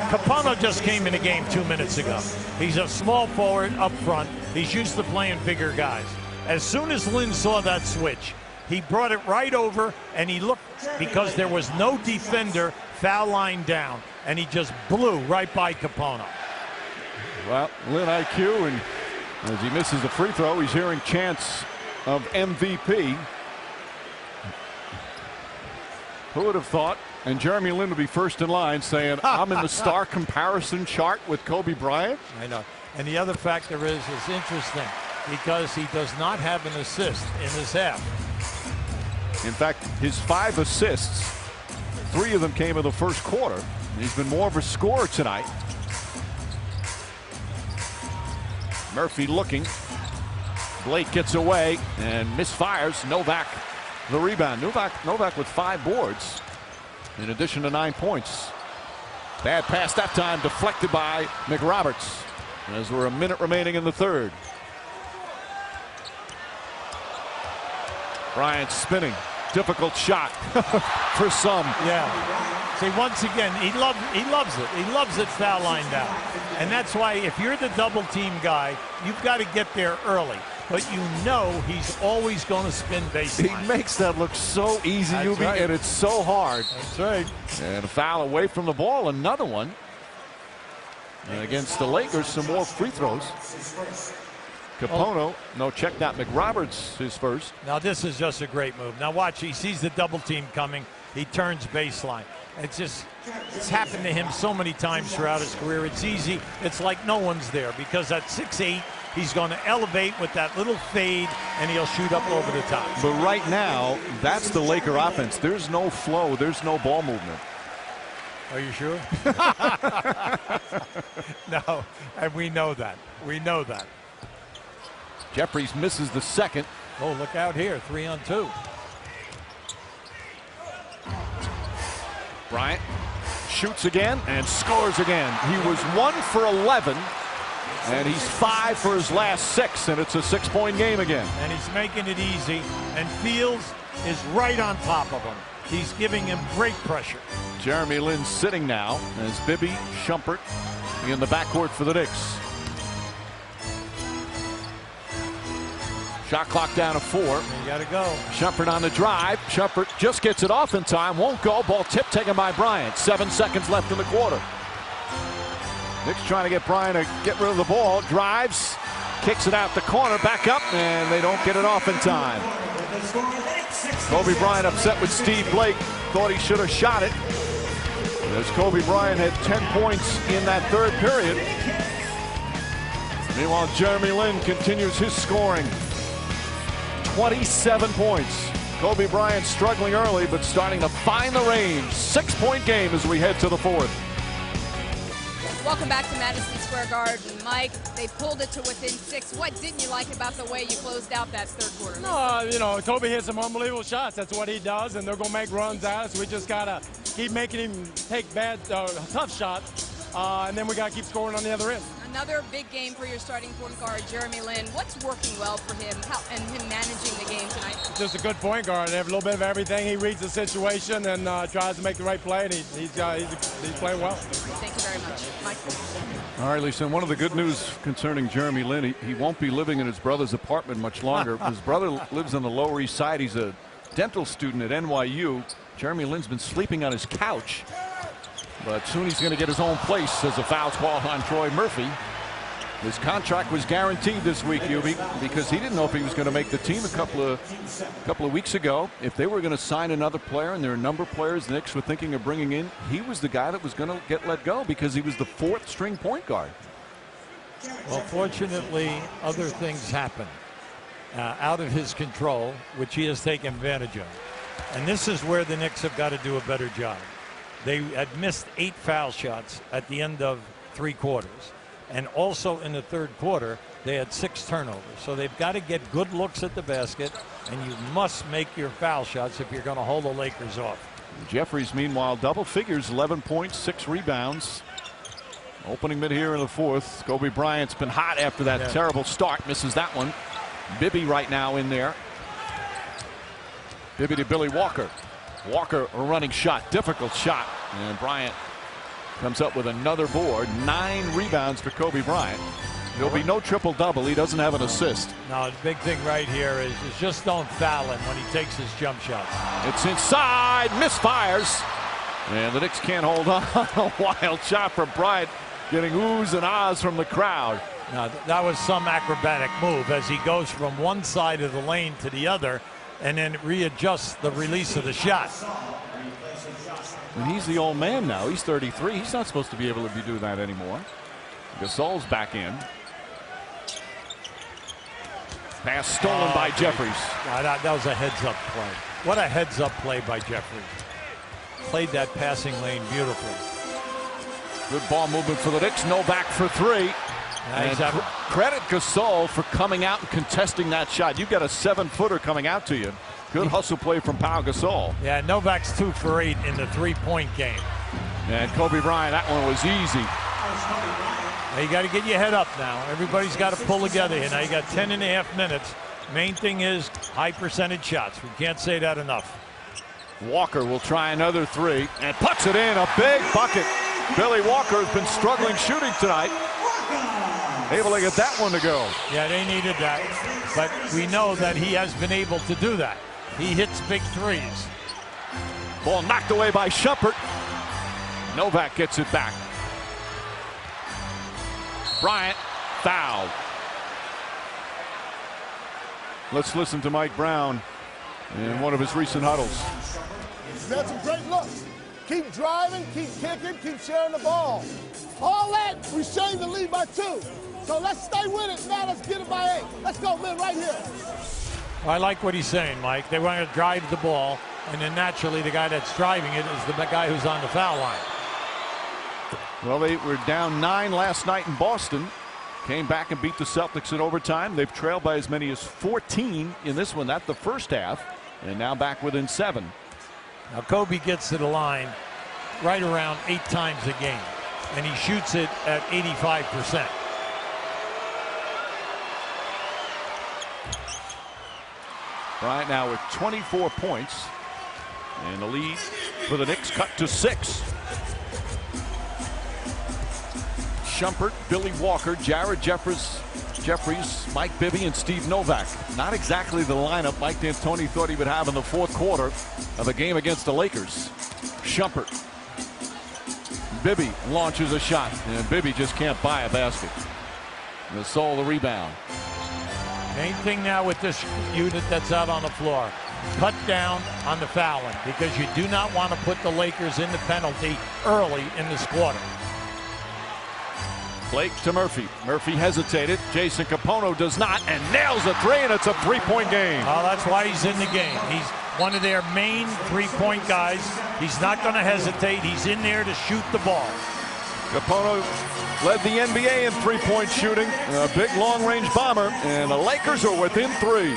Capono just came in the game 2 minutes ago. He's a small forward up front. He's used to playing bigger guys. As soon as Lin saw that switch, he brought it right over, and he looked, because there was no defender, foul line down, and he just blew right by Capono. Well, Lin IQ, and as he misses the free throw, he's hearing chants of MVP. Who would have thought? And Jeremy Lin would be first in line saying, I'm in the star comparison chart with Kobe Bryant. I know. And the other factor is interesting because he does not have an assist in this half. In fact, his 5 assists, 3 of them came in the first quarter. He's been more of a scorer tonight. Murphy looking. Blake gets away and misfires. Novak the rebound. Novak with 5 boards in addition to 9 points. Bad pass that time, deflected by McRoberts as we're a minute remaining in the third. Bryant spinning. Difficult shot for some. Yeah. See, once again, he loves it. He loves it foul line down. And that's why if you're the double team guy, you've got to get there early. But you know he's always going to spin baseline. He makes that look so easy, Yubi, right. and it's so hard. That's right. And a foul away from the ball, another one. And against the Lakers, some more free throws. Capono, no, check that. McRoberts his first. Now this is just a great move. Now watch, he sees the double team coming. He turns baseline. It's happened to him so many times throughout his career. It's easy. It's like no one's there because at 6'8", he's going to elevate with that little fade, and he'll shoot up over the top. But right now, that's the Laker offense. There's no flow. There's no ball movement. Are you sure? No, and we know that. We know that. Jeffries misses the second. Oh, look out here. 3-on-2. Bryant shoots again and scores again. He was 1 for 11, and he's 5 for his last 6, and it's a 6-point game again. And he's making it easy, and Fields is right on top of him. He's giving him great pressure. Jeremy Lin sitting now as Bibby, Shumpert in the backcourt for the Knicks. Shot clock down to 4. You got to go. Shumpert on the drive. Shumpert just gets it off in time. Won't go. Ball tip taken by Bryant. 7 seconds left in the quarter. Knicks trying to get Bryant to get rid of the ball. Drives. Kicks it out the corner. Back up. And they don't get it off in time. Kobe Bryant upset with Steve Blake. Thought he should have shot it. As Kobe Bryant had 10 points in that third period. Meanwhile, Jeremy Lin continues his scoring. 27 points. Kobe Bryant struggling early, but starting to find the range. 6-point game as we head to the fourth. Welcome back to Madison Square Garden. Mike, they pulled it to within 6. What didn't you like about the way you closed out that third quarter? No, you know, Kobe hit some unbelievable shots. That's what he does, and they're going to make runs at us. We just got to keep making him take tough shots, and then we got to keep scoring on the other end. Another big game for your starting point guard, Jeremy Lin. What's working well for him and him managing the game tonight? Just a good point guard. They have a little bit of everything. He reads the situation and tries to make the right play, and he's playing well. Thank you very much. Mike. All right, Lisa, one of the good news concerning Jeremy Lin, he won't be living in his brother's apartment much longer. His brother lives on the Lower East Side. He's a dental student at NYU. Jeremy Lin's been sleeping on his couch. But soon he's going to get his own place as a foul call on Troy Murphy. His contract was guaranteed this week, Yubi, because he didn't know if he was going to make the team a couple of weeks ago. If they were going to sign another player, and there are a number of players the Knicks were thinking of bringing in, he was the guy that was going to get let go because he was the 4th string point guard. Well, fortunately, other things happen out of his control, which he has taken advantage of. And this is where the Knicks have got to do a better job. They had missed 8 foul shots at the end of 3 quarters. And also in the third quarter, they had 6 turnovers. So they've got to get good looks at the basket, and you must make your foul shots if you're going to hold the Lakers off. Jeffries, meanwhile, double figures, 11 points, 6 rebounds. Opening mid here in the fourth. Kobe Bryant's been hot after that terrible start. Misses that one. Bibby right now in there. Bibby to Billy Walker. Walker a running shot. Difficult shot. And Bryant comes up with another board. 9 rebounds for Kobe Bryant. There'll be no triple-double. He doesn't have an assist. No, the big thing right here is just don't foul him when he takes his jump shots. It's inside. Misfires. And the Knicks can't hold on. A wild shot for Bryant. Getting oohs and ahs from the crowd. Now, that was some acrobatic move as he goes from one side of the lane to the other and then readjusts the release of the shot. And he's the old man now. He's 33. He's not supposed to be able to be doing that anymore. Gasol's back in. Pass stolen by Jeffries. That was a heads-up play. What a heads-up play by Jeffries. Played that passing lane beautifully. Good ball movement for the Knicks. Novak for 3. And credit Gasol for coming out and contesting that shot. You've got a 7-footer coming out to you. Good hustle play from Pau Gasol. Yeah, Novak's 2 for 8 in the 3-point game. And Kobe Bryant, that one was easy. Now you got to get your head up now. Everybody's got to pull together here. Now you got 10.5 minutes. Main thing is high percentage shots. We can't say that enough. Walker will try another 3 and puts it in. A big bucket. Billy Walker has been struggling shooting tonight. Able to get that one to go. Yeah, they needed that. But we know that he has been able to do that. He hits big 3s. Ball knocked away by Shumpert. Novak gets it back. Bryant fouled. Let's listen to Mike Brown in one of his recent huddles. He's had some great looks. Keep driving, keep kicking, keep sharing the ball. All that, we shame the lead by 2. So let's stay with it. Now let's get it by 8. Let's go, man, right here. I like what he's saying, Mike. They want to drive the ball, and then naturally the guy that's driving it is the guy who's on the foul line. Well, they were down 9 last night in Boston. Came back and beat the Celtics in overtime. They've trailed by as many as 14 in this one. That's the first half. And now back within 7. Now Kobe gets to the line right around 8 times a game, and he shoots it at 85%. Bryant now with 24 points, and the lead for the Knicks cut to 6. Shumpert, Billy Walker, Jared Jeffries, Mike Bibby, and Steve Novak. Not exactly the lineup Mike D'Antoni thought he would have in the fourth quarter of a game against the Lakers. Shumpert. Bibby launches a shot, and Bibby just can't buy a basket. Gasol the rebound. Main thing now with this unit that's out on the floor, cut down on the fouling, because you do not want to put the Lakers in the penalty early in this quarter. Blake to Murphy. Murphy hesitated. Jason Capono does not and nails a 3, and it's a 3-point game. Oh, that's why he's in the game. He's one of their main 3-point guys. He's not going to hesitate. He's in there to shoot the ball. Capono led the NBA in 3-point shooting. A big long-range bomber, and the Lakers are within 3.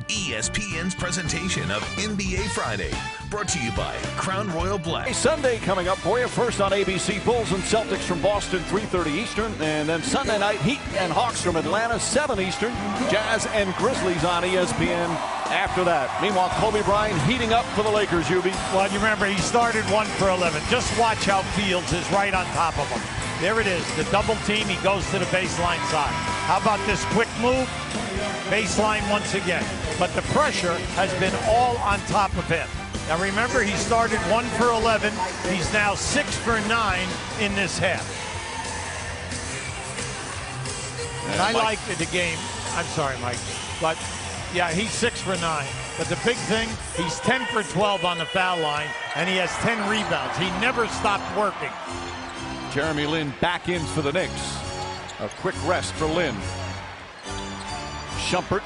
ESPN's presentation of NBA Friday, brought to you by Crown Royal Black. Sunday coming up for you. First on ABC, Bulls and Celtics from Boston, 3:30 Eastern. And then Sunday night, Heat and Hawks from Atlanta, 7 Eastern. Jazz and Grizzlies on ESPN after that. Meanwhile, Kobe Bryant heating up for the Lakers, Hubie. Well, you remember he started 1 for 11. Just watch how Fields is right on top of him. There it is, the double team. He goes to the baseline side. How about this quick move? Baseline once again. But the pressure has been all on top of him. Now remember, he started 1 for 11. He's now 6 for 9 in this half. And I like the game. I'm sorry, Mike. But yeah, he's 6 for 9. But the big thing, he's 10 for 12 on the foul line, and he has 10 rebounds. He never stopped working. Jeremy Lin back in for the Knicks. A quick rest for Lin. Shumpert,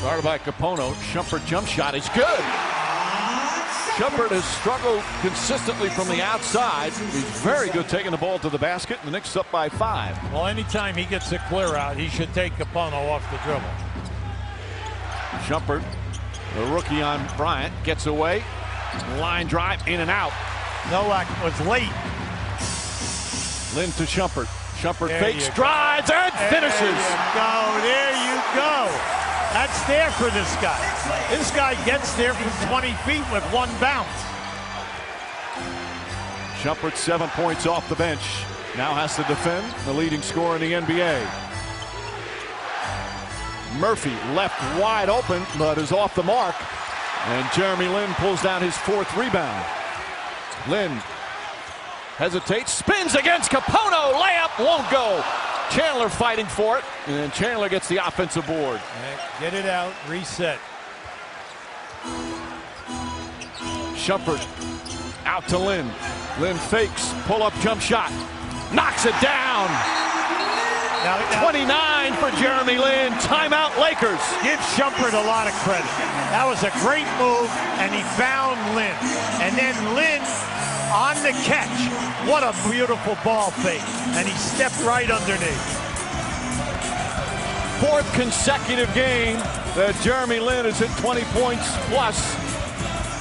guarded by Capono. Shumpert jump shot is good. Shumpert has struggled consistently from the outside. He's very good taking the ball to the basket, and the Knicks up by 5. Well, anytime he gets a clear out, he should take Capono off the dribble. Shumpert, the rookie on Bryant, gets away. Line drive, in and out. Nowak was late. Lin to Shumpert. Shumpert There fakes, you go. drives, and finishes. There you go. That's there for this guy. This guy gets there from 20 feet with one bounce. Shumpert 7 points off the bench. Now has to defend the leading scorer in the NBA. Murphy left wide open, but is off the mark. And Jeremy Lin pulls down his 4th rebound. Lin hesitates, spins against Capono. Layup won't go. Chandler fighting for it, and Chandler gets the offensive board. Get it out, reset. Shumpert out to Lin. Lin fakes, pull-up jump shot. Knocks it down. Now, 29 for Jeremy Lin. Timeout Lakers. Give Shumpert a lot of credit. That was a great move, and he found Lin. And then Lin on the catch. What a beautiful ball fake. And he stepped right underneath. 4th consecutive game that Jeremy Lin has hit 20 points plus,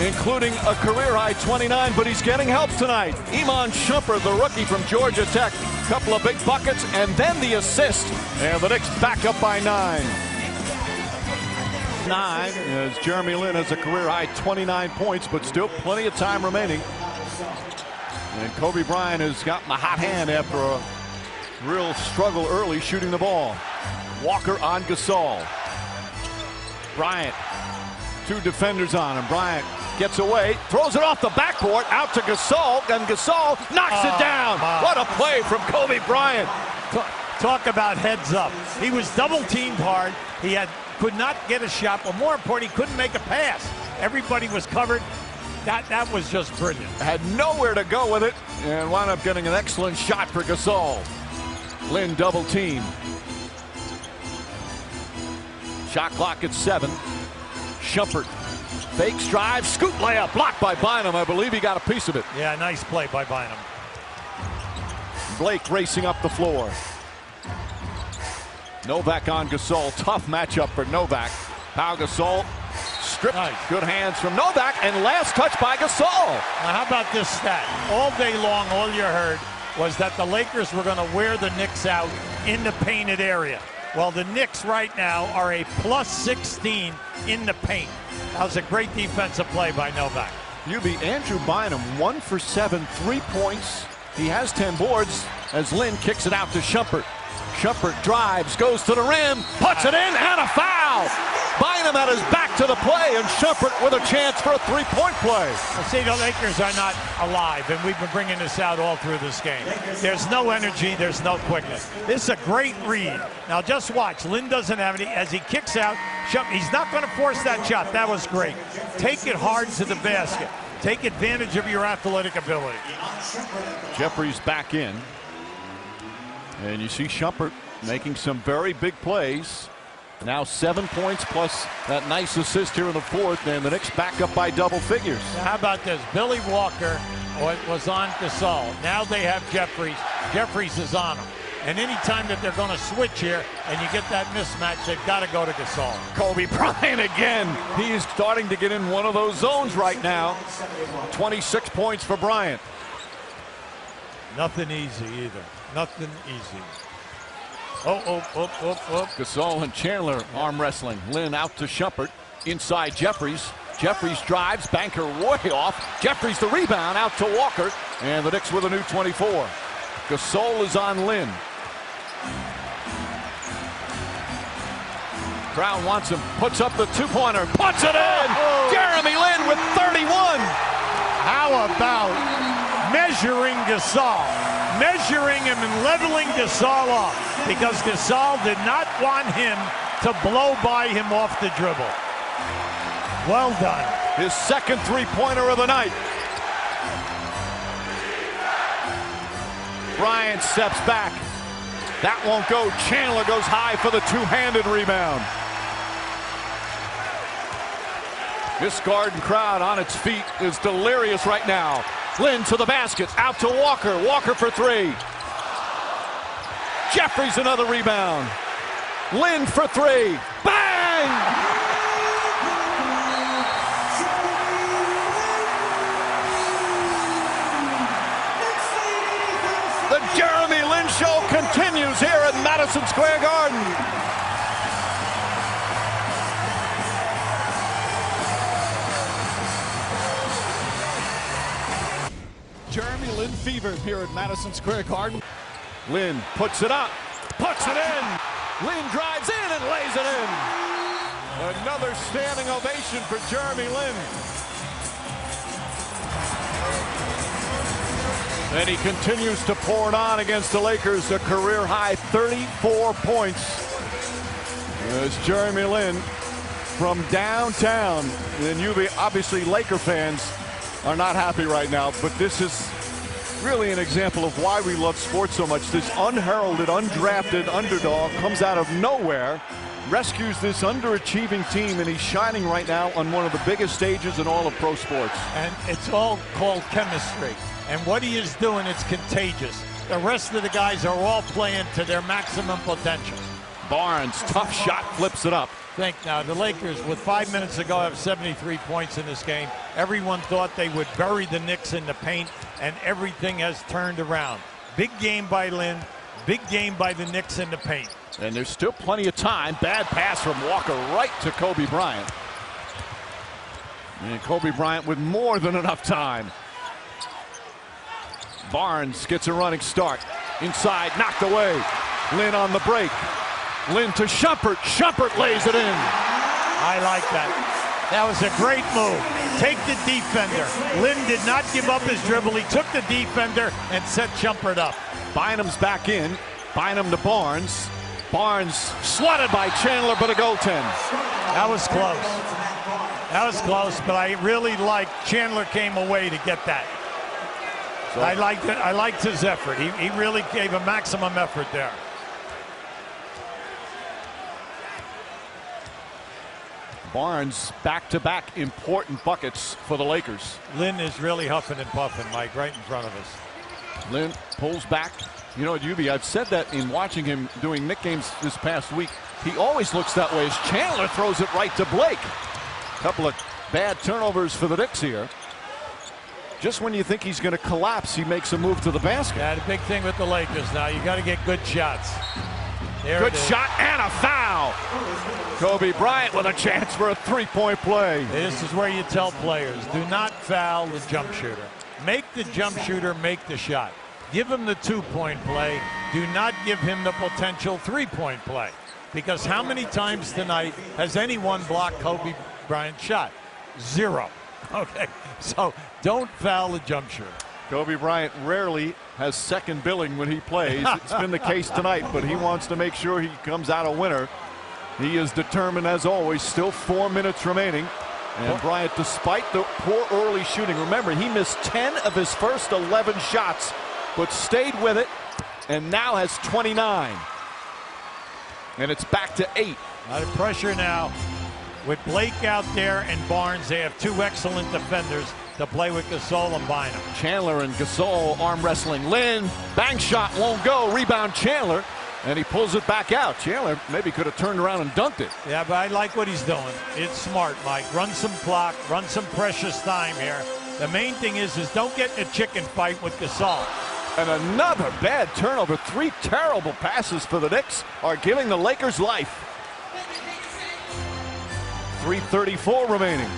including a career-high 29, but he's getting help tonight. Iman Shumpert, the rookie from Georgia Tech, couple of big buckets, and then the assist. And the Knicks back up by 9. 9 as Jeremy Lin has a career-high 29 points, but still plenty of time remaining. And Kobe Bryant has gotten a hot hand after a real struggle early shooting the ball. Walker on Gasol. Bryant, 2 defenders on him. Bryant gets away, throws it off the backboard, out to Gasol, and Gasol knocks it down. What a play from Kobe Bryant. Talk about heads up. He was double teamed hard. He could not get a shot, but more important, he couldn't make a pass. Everybody was covered. That was just brilliant. Had nowhere to go with it, and wound up getting an excellent shot for Gasol. Lin double team. Shot clock at 7. Shumpert fakes, drive, scoop layup, blocked by Bynum. I believe he got a piece of it. Yeah, nice play by Bynum. Blake racing up the floor. Novak on Gasol. Tough matchup for Novak. Pau Gasol stripped. Nice. Good hands from Novak, and last touch by Gasol. Now how about this stat? All day long, all you heard was that the Lakers were going to wear the Knicks out in the painted area. Well, the Knicks right now are a +16 in the paint. That was a great defensive play by Novak. Andrew Bynum, 1 for 7, 3 points. He has 10 boards as Lin kicks it out to Shumpert. Shumpert drives, goes to the rim, puts it in, and a foul. Bynum had his back to the play, and Shumpert with a chance for a 3-point play. Well, see, the Lakers are not alive, and we've been bringing this out all through this game. There's no energy, there's no quickness. This is a great read. Now just watch, Lin doesn't have any, as he kicks out, he's not going to force that shot. That was great. Take it hard to the basket. Take advantage of your athletic ability. Jeffries back in. And you see Shumpert making some very big plays. Now 7 points plus that nice assist here in the 4th, and the Knicks back up by double figures. Now how about this? Billy Walker was on Gasol. Now they have Jeffries. Jeffries is on him. And any time that they're going to switch here and you get that mismatch, they've got to go to Gasol. Kobe Bryant again. He is starting to get in one of those zones right now. 26 points for Bryant. Nothing easy either. Nothing easy. Gasol and Chandler arm wrestling. Lin out to Shumpert. Inside Jeffries. Jeffries drives. Banker way off. Jeffries the rebound out to Walker. And the Knicks with a new 24. Gasol is on Lin. Brown wants him. Puts up the 2-pointer. Puts it in. Jeremy Lin with 31. How about measuring Gasol? Measuring him and leveling Gasol off, because Gasol did not want him to blow by him off the dribble. Well done. His second 3-pointer of the night. Bryant steps back. That won't go. Chandler goes high for the 2-handed rebound. This Garden crowd on its feet is delirious right now. Lin to the basket, out to Walker. Walker for 3. Jeffries another rebound. Lin for 3. Bang! Jeremy Lin show continues here at Madison Square Garden. Jeremy Lin fever here at Madison Square Garden. Lin puts it up, puts it in. Lin drives in and lays it in. Another standing ovation for Jeremy Lin. And he continues to pour it on against the Lakers, a career-high 34 points. As Jeremy Lin from downtown, and obviously Laker fans are not happy right now, but this is really an example of why we love sports so much. This unheralded, undrafted underdog comes out of nowhere, rescues this underachieving team, and he's shining right now on one of the biggest stages in all of pro sports. And it's all called chemistry. And what he is doing, it's contagious. The rest of the guys are all playing to their maximum potential. Barnes, tough shot, flips it up. Think now, the Lakers, with 5 minutes to go, have 73 points in this game. Everyone thought they would bury the Knicks in the paint, and everything has turned around. Big game by Lin, big game by the Knicks in the paint. And there's still plenty of time. Bad pass from Walker right to Kobe Bryant. And Kobe Bryant with more than enough time. Barnes gets a running start. Inside, knocked away. Lin on the break. Lin to Shumpert. Shumpert lays it in. I like that. That was a great move. Take the defender. Lin did not give up his dribble. He took the defender and set Shumpert up. Bynum's back in. Bynum to Barnes. Barnes swatted by Chandler, but a goaltend. That was close. That was close, but I really liked Chandler came away to get that. So I liked it. I liked his effort. He really gave a maximum effort there. Barnes back-to-back important buckets for the Lakers. Lin is really huffing and puffing, Mike, right in front of us. Lin pulls back. You know, Yubi, I've said that in watching him doing Knick games this past week. He always looks that way as Chandler throws it right to Blake. Couple of bad turnovers for the Knicks here. Just when you think he's going to collapse, he makes a move to the basket. Yeah, the big thing with the Lakers now, you got to get good shots. Good shot and a foul. Kobe Bryant with a chance for a three-point play. This is where you tell players, do not foul the jump shooter. Make the jump shooter make the shot. Give him the two-point play. Do not give him the potential three-point play. Because how many times tonight has anyone blocked Kobe Bryant's shot? Zero. Okay, so don't foul the jump shooter. Kobe Bryant rarely has second billing when he plays. It's been the case tonight, but he wants to make sure he comes out a winner. He is determined as always. Still 4 minutes remaining. And Bryant, despite the poor early shooting, remember, he missed 10 of his first 11 shots, but stayed with it, and now has 29. And it's back to 8. A lot of pressure now. With Blake out there and Barnes, they have two excellent defenders to play with Gasol and Bynum. Chandler and Gasol arm wrestling. Lin, bang shot, won't go. Rebound Chandler, and he pulls it back out. Chandler maybe could have turned around and dunked it. Yeah, but I like what he's doing. It's smart, Mike. Run some clock, run some precious time here. The main thing is don't get in a chicken fight with Gasol. And another bad turnover. 3 terrible passes for the Knicks are giving the Lakers life. 3:34 remaining.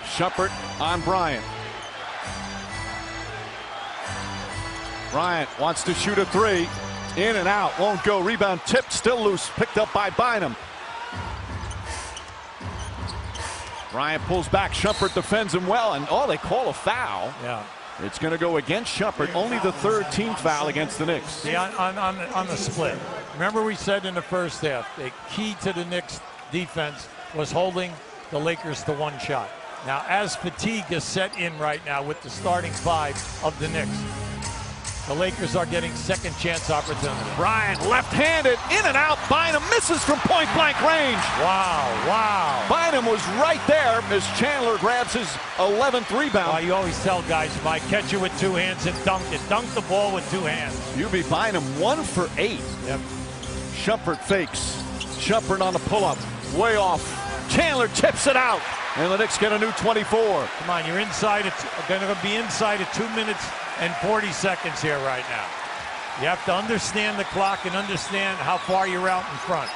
Shumpert on Bryant. Bryant wants to shoot a 3. In and out. Won't go. Rebound tipped. Still loose. Picked up by Bynum. Bryant pulls back. Shumpert defends him well. And they call a foul. Yeah. It's going to go against Shumpert. Only the 3rd team foul against the Knicks. See, on the split. Remember we said in the first half, the key to the Knicks defense was holding the Lakers to 1 shot. Now, as fatigue is set in right now with the starting 5 of the Knicks, the Lakers are getting second chance opportunity. Bryant left-handed, in and out. Bynum misses from point-blank range. Wow. Bynum was right there as Chandler grabs his 11th rebound. You always tell guys, Mike, catch it with 2 hands and dunk it. Dunk the ball with 2 hands. UB Bynum 1 for 8. Yep. Shumpert fakes. Shumpert on the pull-up. Way off. Chandler tips it out. And the Knicks get a new 24. Come on, you're inside. It's going to be inside of 2 minutes and 40 seconds here right now. You have to understand the clock and understand how far you're out in front.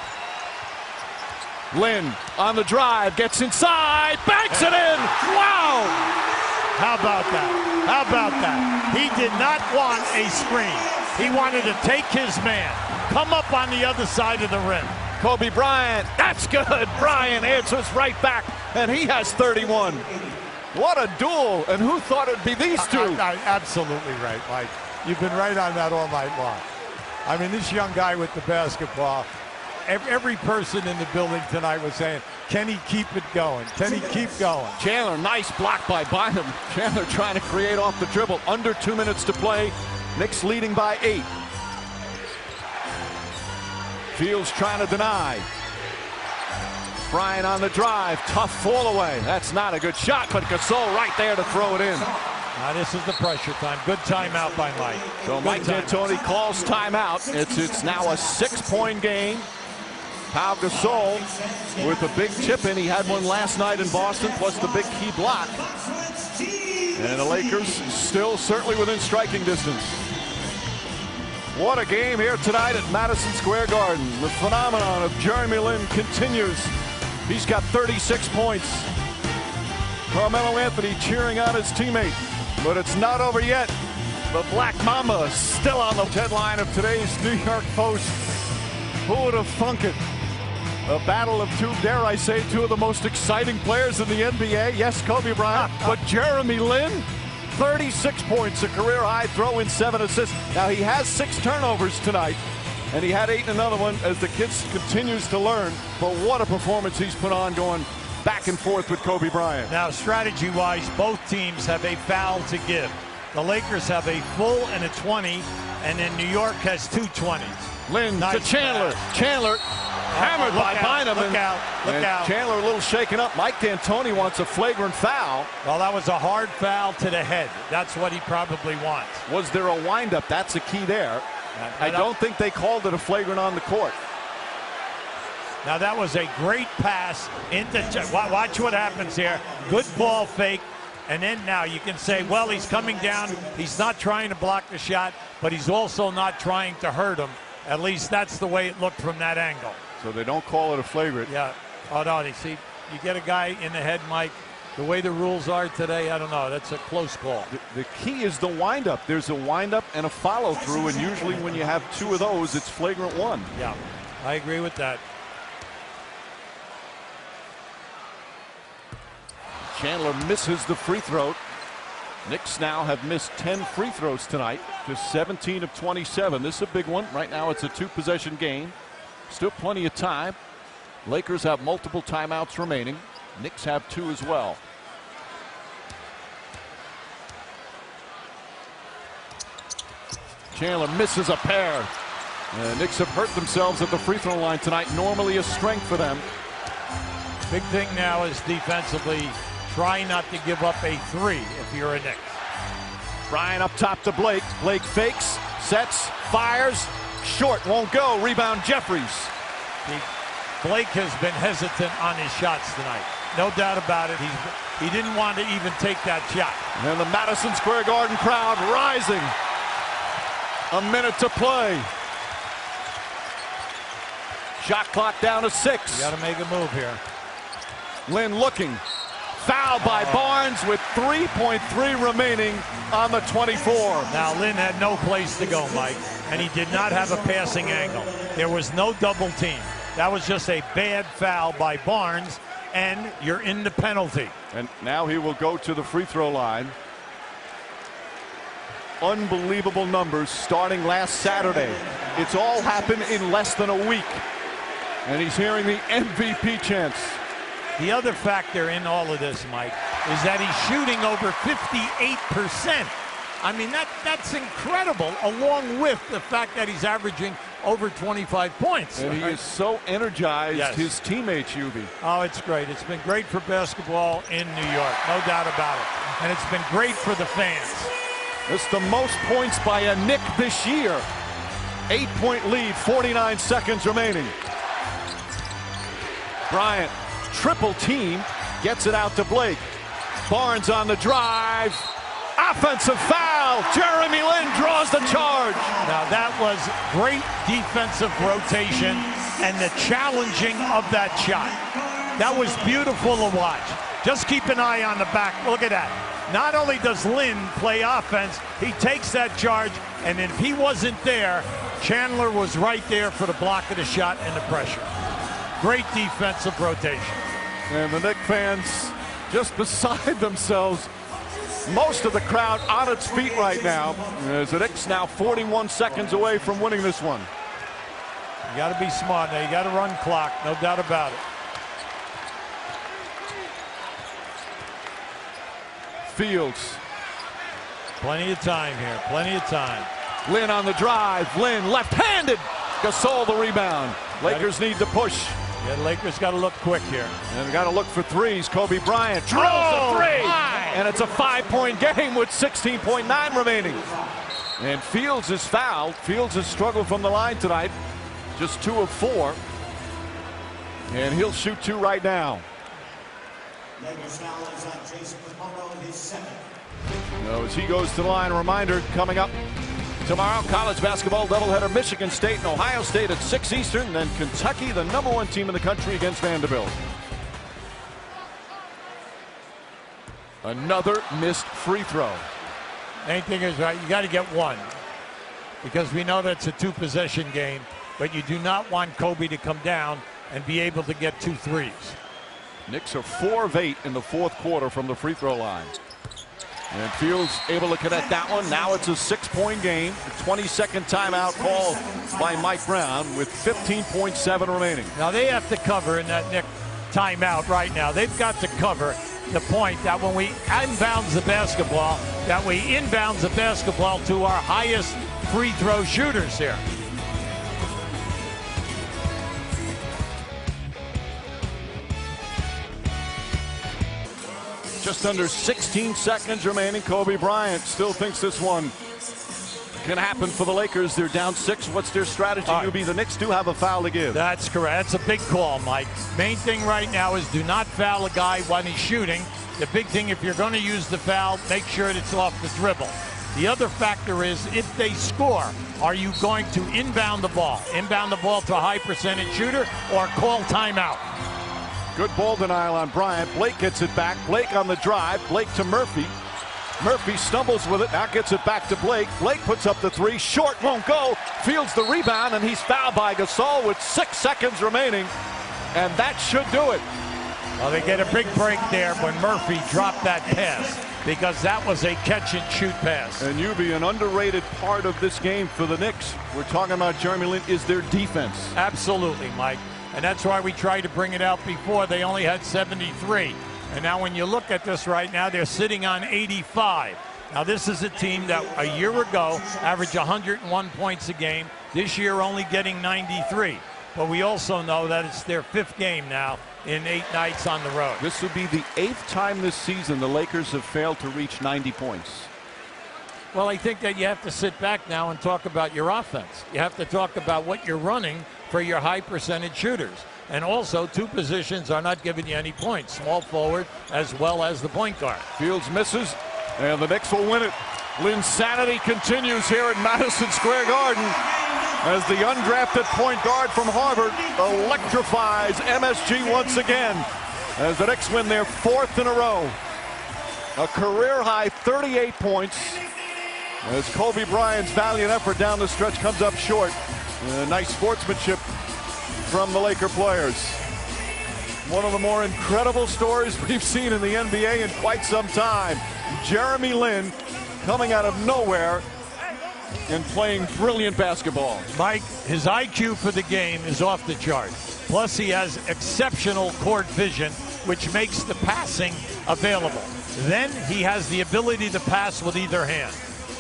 Lin on the drive, gets inside, banks it in. Wow! How about that? How about that? He did not want a screen. He wanted to take his man, come up on the other side of the rim. Kobe Bryant, that's good. Bryant answers right back, and he has 31. What a duel, and who thought it'd be these two? Absolutely right, Mike. You've been right on that all night long. I mean, this young guy with the basketball, every person in the building tonight was saying, can he keep it going? Can he keep going? Chandler, nice block by Bynum. Chandler trying to create off the dribble. Under 2 minutes to play. Knicks leading by 8. Fields trying to deny. Bryant on the drive. Tough fall away. That's not a good shot, but Gasol right there to throw it in. Now this is the pressure time. Good timeout by Mike. So Mike D'Antoni calls timeout. It's now a 6-point game. Pau Gasol with a big chip in. He had one last night in Boston, plus the big key block. And the Lakers still certainly within striking distance. What a game here tonight at Madison Square Garden. The phenomenon of Jeremy Lin continues. He's got 36 points. Carmelo Anthony cheering on his teammate. But it's not over yet. The Black Mamba is still on the headline of today's New York Post. Who would have thunk it? A battle of two, dare I say, two of the most exciting players in the NBA. Yes, Kobe Bryant, but Jeremy Lin, 36 points, a career high, throw in 7 assists. Now he has 6 turnovers tonight, and he had 8 in another one as the kid continues to learn. But what a performance he's put on going back and forth with Kobe Bryant. Now, strategy-wise, both teams have a foul to give. The Lakers have a full and a 20, and then New York has 2 20s. Lin to Chandler. Chandler hammered by Bynum. Look out. Chandler a little shaken up. Mike D'Antoni wants a flagrant foul. Well, that was a hard foul to the head. That's what he probably wants. Was there a windup? That's the key there. I don't think they called it a flagrant on the court. Now that was a great pass into. Watch what happens here. Good ball fake. And then now you can say, well, he's coming down. He's not trying to block the shot, but he's also not trying to hurt him. At least that's the way it looked from that angle. So they don't call it a flagrant. Yeah. Oh, no, you see, you get a guy in the head, Mike. The way the rules are today, I don't know. That's a close call. The key is the windup. There's a windup and a follow through, and usually when you have 2 of those, it's flagrant 1. Yeah, I agree with that. Chandler misses the free throw. Knicks now have missed 10 free throws tonight, just 17 of 27. This is a big one. Right now it's a 2-possession game. Still plenty of time. Lakers have multiple timeouts remaining. Knicks have 2 as well. Chandler misses a pair. The Knicks have hurt themselves at the free throw line tonight. Normally a strength for them. Big thing now is defensively, try not to give up a 3 if you're a Knicks. Bryant up top to Blake. Blake fakes, sets, fires. Short, won't go. Rebound Jeffries. Blake has been hesitant on his shots tonight. No doubt about it. He didn't want to even take that shot. And the Madison Square Garden crowd rising. A minute to play. Shot clock down to 6. You got to make a move here. Lin looking. Foul by Barnes with 3.3 remaining on the 24. Now Lin had no place to go, Mike, and he did not have a passing angle. There was no double team. That was just a bad foul by Barnes, and you're in the penalty. And now he will go to the free throw line. Unbelievable numbers starting last Saturday. It's all happened in less than a week. And he's hearing the MVP chants. The other factor in all of this, Mike, is that he's shooting over 58%. I mean, that's incredible, along with the fact that he's averaging over 25 points. And he is so energized, yes. His teammates, Hubie. Oh, it's great. It's been great for basketball in New York, no doubt about it. And it's been great for the fans. It's the most points by a Knick this year. 8-point lead, 49 seconds remaining. Bryant, triple team, Gets it out to Blake. Barnes on the drive. Offensive foul. Jeremy Lin draws the charge. Now that was great defensive rotation and the challenging of that shot. That was beautiful to watch. Just keep an eye on the back. Look at that. Not only does Lin play offense, he takes that charge, and if he wasn't there, Chandler was right there for the block of the shot and the pressure. Great defensive rotation. And the Knicks fans just beside themselves. Most of the crowd on its feet right now, as the Knicks now 41 seconds away from winning this one. You got to be smart now. You got to run clock, no doubt about it. Fields. Plenty of time here, plenty of time. Lin on the drive. Lin left-handed. Gasol the rebound. Lakers need to push. Yeah, the Lakers got to look quick here. And got to look for threes. Kobe Bryant drills a three. And it's a 5-point game with 16.9 remaining. And Fields is fouled. Fields has struggled from the line tonight. Just 2 of 4. And he'll shoot 2 right now. Now as he goes to the line, a reminder coming up tomorrow, college basketball doubleheader, Michigan State and Ohio State at 6 Eastern, then Kentucky, the #1 team in the country, against Vanderbilt. Another missed free throw. Main thing is, right, you got to get one, because we know that's a 2-possession game, but you do not want Kobe to come down and be able to get 2 threes. Knicks are 4 of 8 in the 4th quarter from the free throw line. And Fields able to connect that one. Now it's a 6-point game. A 22nd timeout call by Mike Brown with 15.7 remaining. Now they have to cover in that Knicks timeout right now. They've got to cover the point that when we inbounds the basketball, that we inbounds the basketball to our highest free throw shooters here. Just under 16 seconds remaining. Kobe Bryant still thinks this one can happen for the Lakers. They're down 6. What's their strategy going to be? The Knicks do have a foul to give. That's correct. That's a big call, Mike. Main thing right now is do not foul a guy when he's shooting. The big thing, if you're going to use the foul, make sure it's off the dribble. The other factor is if they score, are you going to inbound the ball? Inbound the ball to a high percentage shooter or call timeout? Good ball denial on Bryant. Blake gets it back. Blake on the drive. Blake to Murphy. Murphy stumbles with it. Now gets it back to Blake. Blake puts up the 3. Short, won't go. Fields the rebound, and he's fouled by Gasol with 6 seconds remaining. And that should do it. Well, they get a big break there when Murphy dropped that pass, because that was a catch-and-shoot pass. And Yubi, an underrated part of this game for the Knicks, we're talking about Jeremy Lin, is their defense. Absolutely, Mike. And that's why we tried to bring it out before. They only had 73. And now when you look at this right now, they're sitting on 85. Now this is a team that a year ago averaged 101 points a game. This year only getting 93. But we also know that it's their 5th game now in 8 nights on the road. This would be the 8th time this season the Lakers have failed to reach 90 points. Well, I think that you have to sit back now and talk about your offense. You have to talk about what you're running for your high percentage shooters. And also, 2 positions are not giving you any points, small forward as well as the point guard. Fields misses, and the Knicks will win it. Linsanity continues here at Madison Square Garden as the undrafted point guard from Harvard electrifies MSG once again as the Knicks win their 4th in a row. A career-high 38 points as Kobe Bryant's valiant effort down the stretch comes up short. Nice sportsmanship from the Laker players. One of the more incredible stories we've seen in the NBA in quite some time. Jeremy Lin coming out of nowhere and playing brilliant basketball. Mike, his IQ for the game is off the chart. Plus, he has exceptional court vision, which makes the passing available. Then he has the ability to pass with either hand.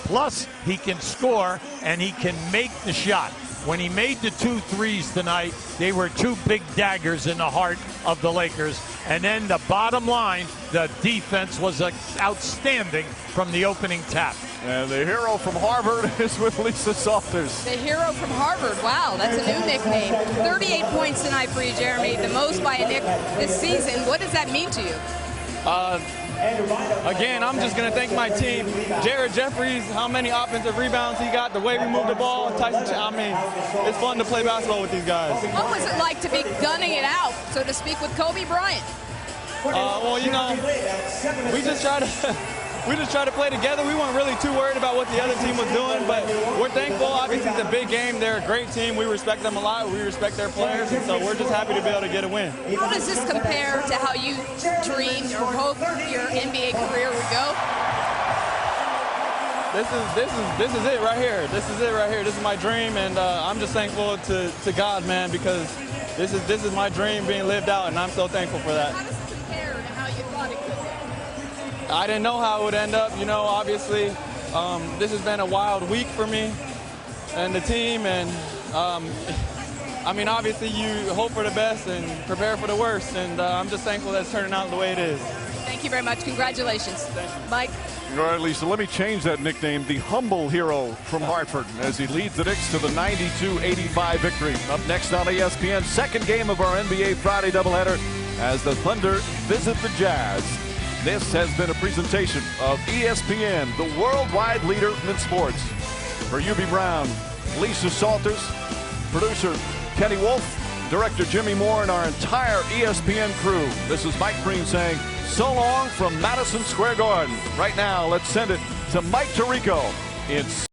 Plus, he can score and he can make the shot. When he made the 2 threes tonight, they were 2 big daggers in the heart of the Lakers. And then the bottom line, the defense was outstanding from the opening tap. And the hero from Harvard is with Lisa Salters. The hero from Harvard. Wow, that's a new nickname. 38 points tonight for you, Jeremy. The most by a Knick this season. What does that mean to you? Again, I'm just going to thank my team. Jared Jeffries, how many offensive rebounds he got, the way we moved the ball. Tyson, I mean, it's fun to play basketball with these guys. What was it like to be gunning it out, so to speak, with Kobe Bryant? Well, you know, we just try to play together. We weren't really too worried about what the other team was doing, but we're thankful. Obviously, it's a big game. They're a great team. We respect them a lot. We respect their players, and so we're just happy to be able to get a win. How does this compare to how you dreamed or hoped your NBA career would go? This is it right here. This is it right here. This is my dream, and I'm just thankful to God, man, because this is my dream being lived out, and I'm so thankful for that. How does it compare to how you thought it could go? I didn't know how it would end up, you know, obviously. This has been a wild week for me and the team, and I mean, obviously you hope for the best and prepare for the worst, and I'm just thankful that it's turning out the way it is. Thank you very much. Congratulations. Thank you. Mike? All right, Lisa, let me change that nickname, the humble hero from Hartford, as he leads the Knicks to the 92-85 victory. Up next on ESPN, second game of our NBA Friday doubleheader as the Thunder visit the Jazz. This has been a presentation of ESPN, the worldwide leader in sports. For UB Brown, Lisa Salters, producer Kenny Wolf, director Jimmy Moore, and our entire ESPN crew, this is Mike Breen saying so long from Madison Square Garden. Right now, let's send it to Mike Tirico in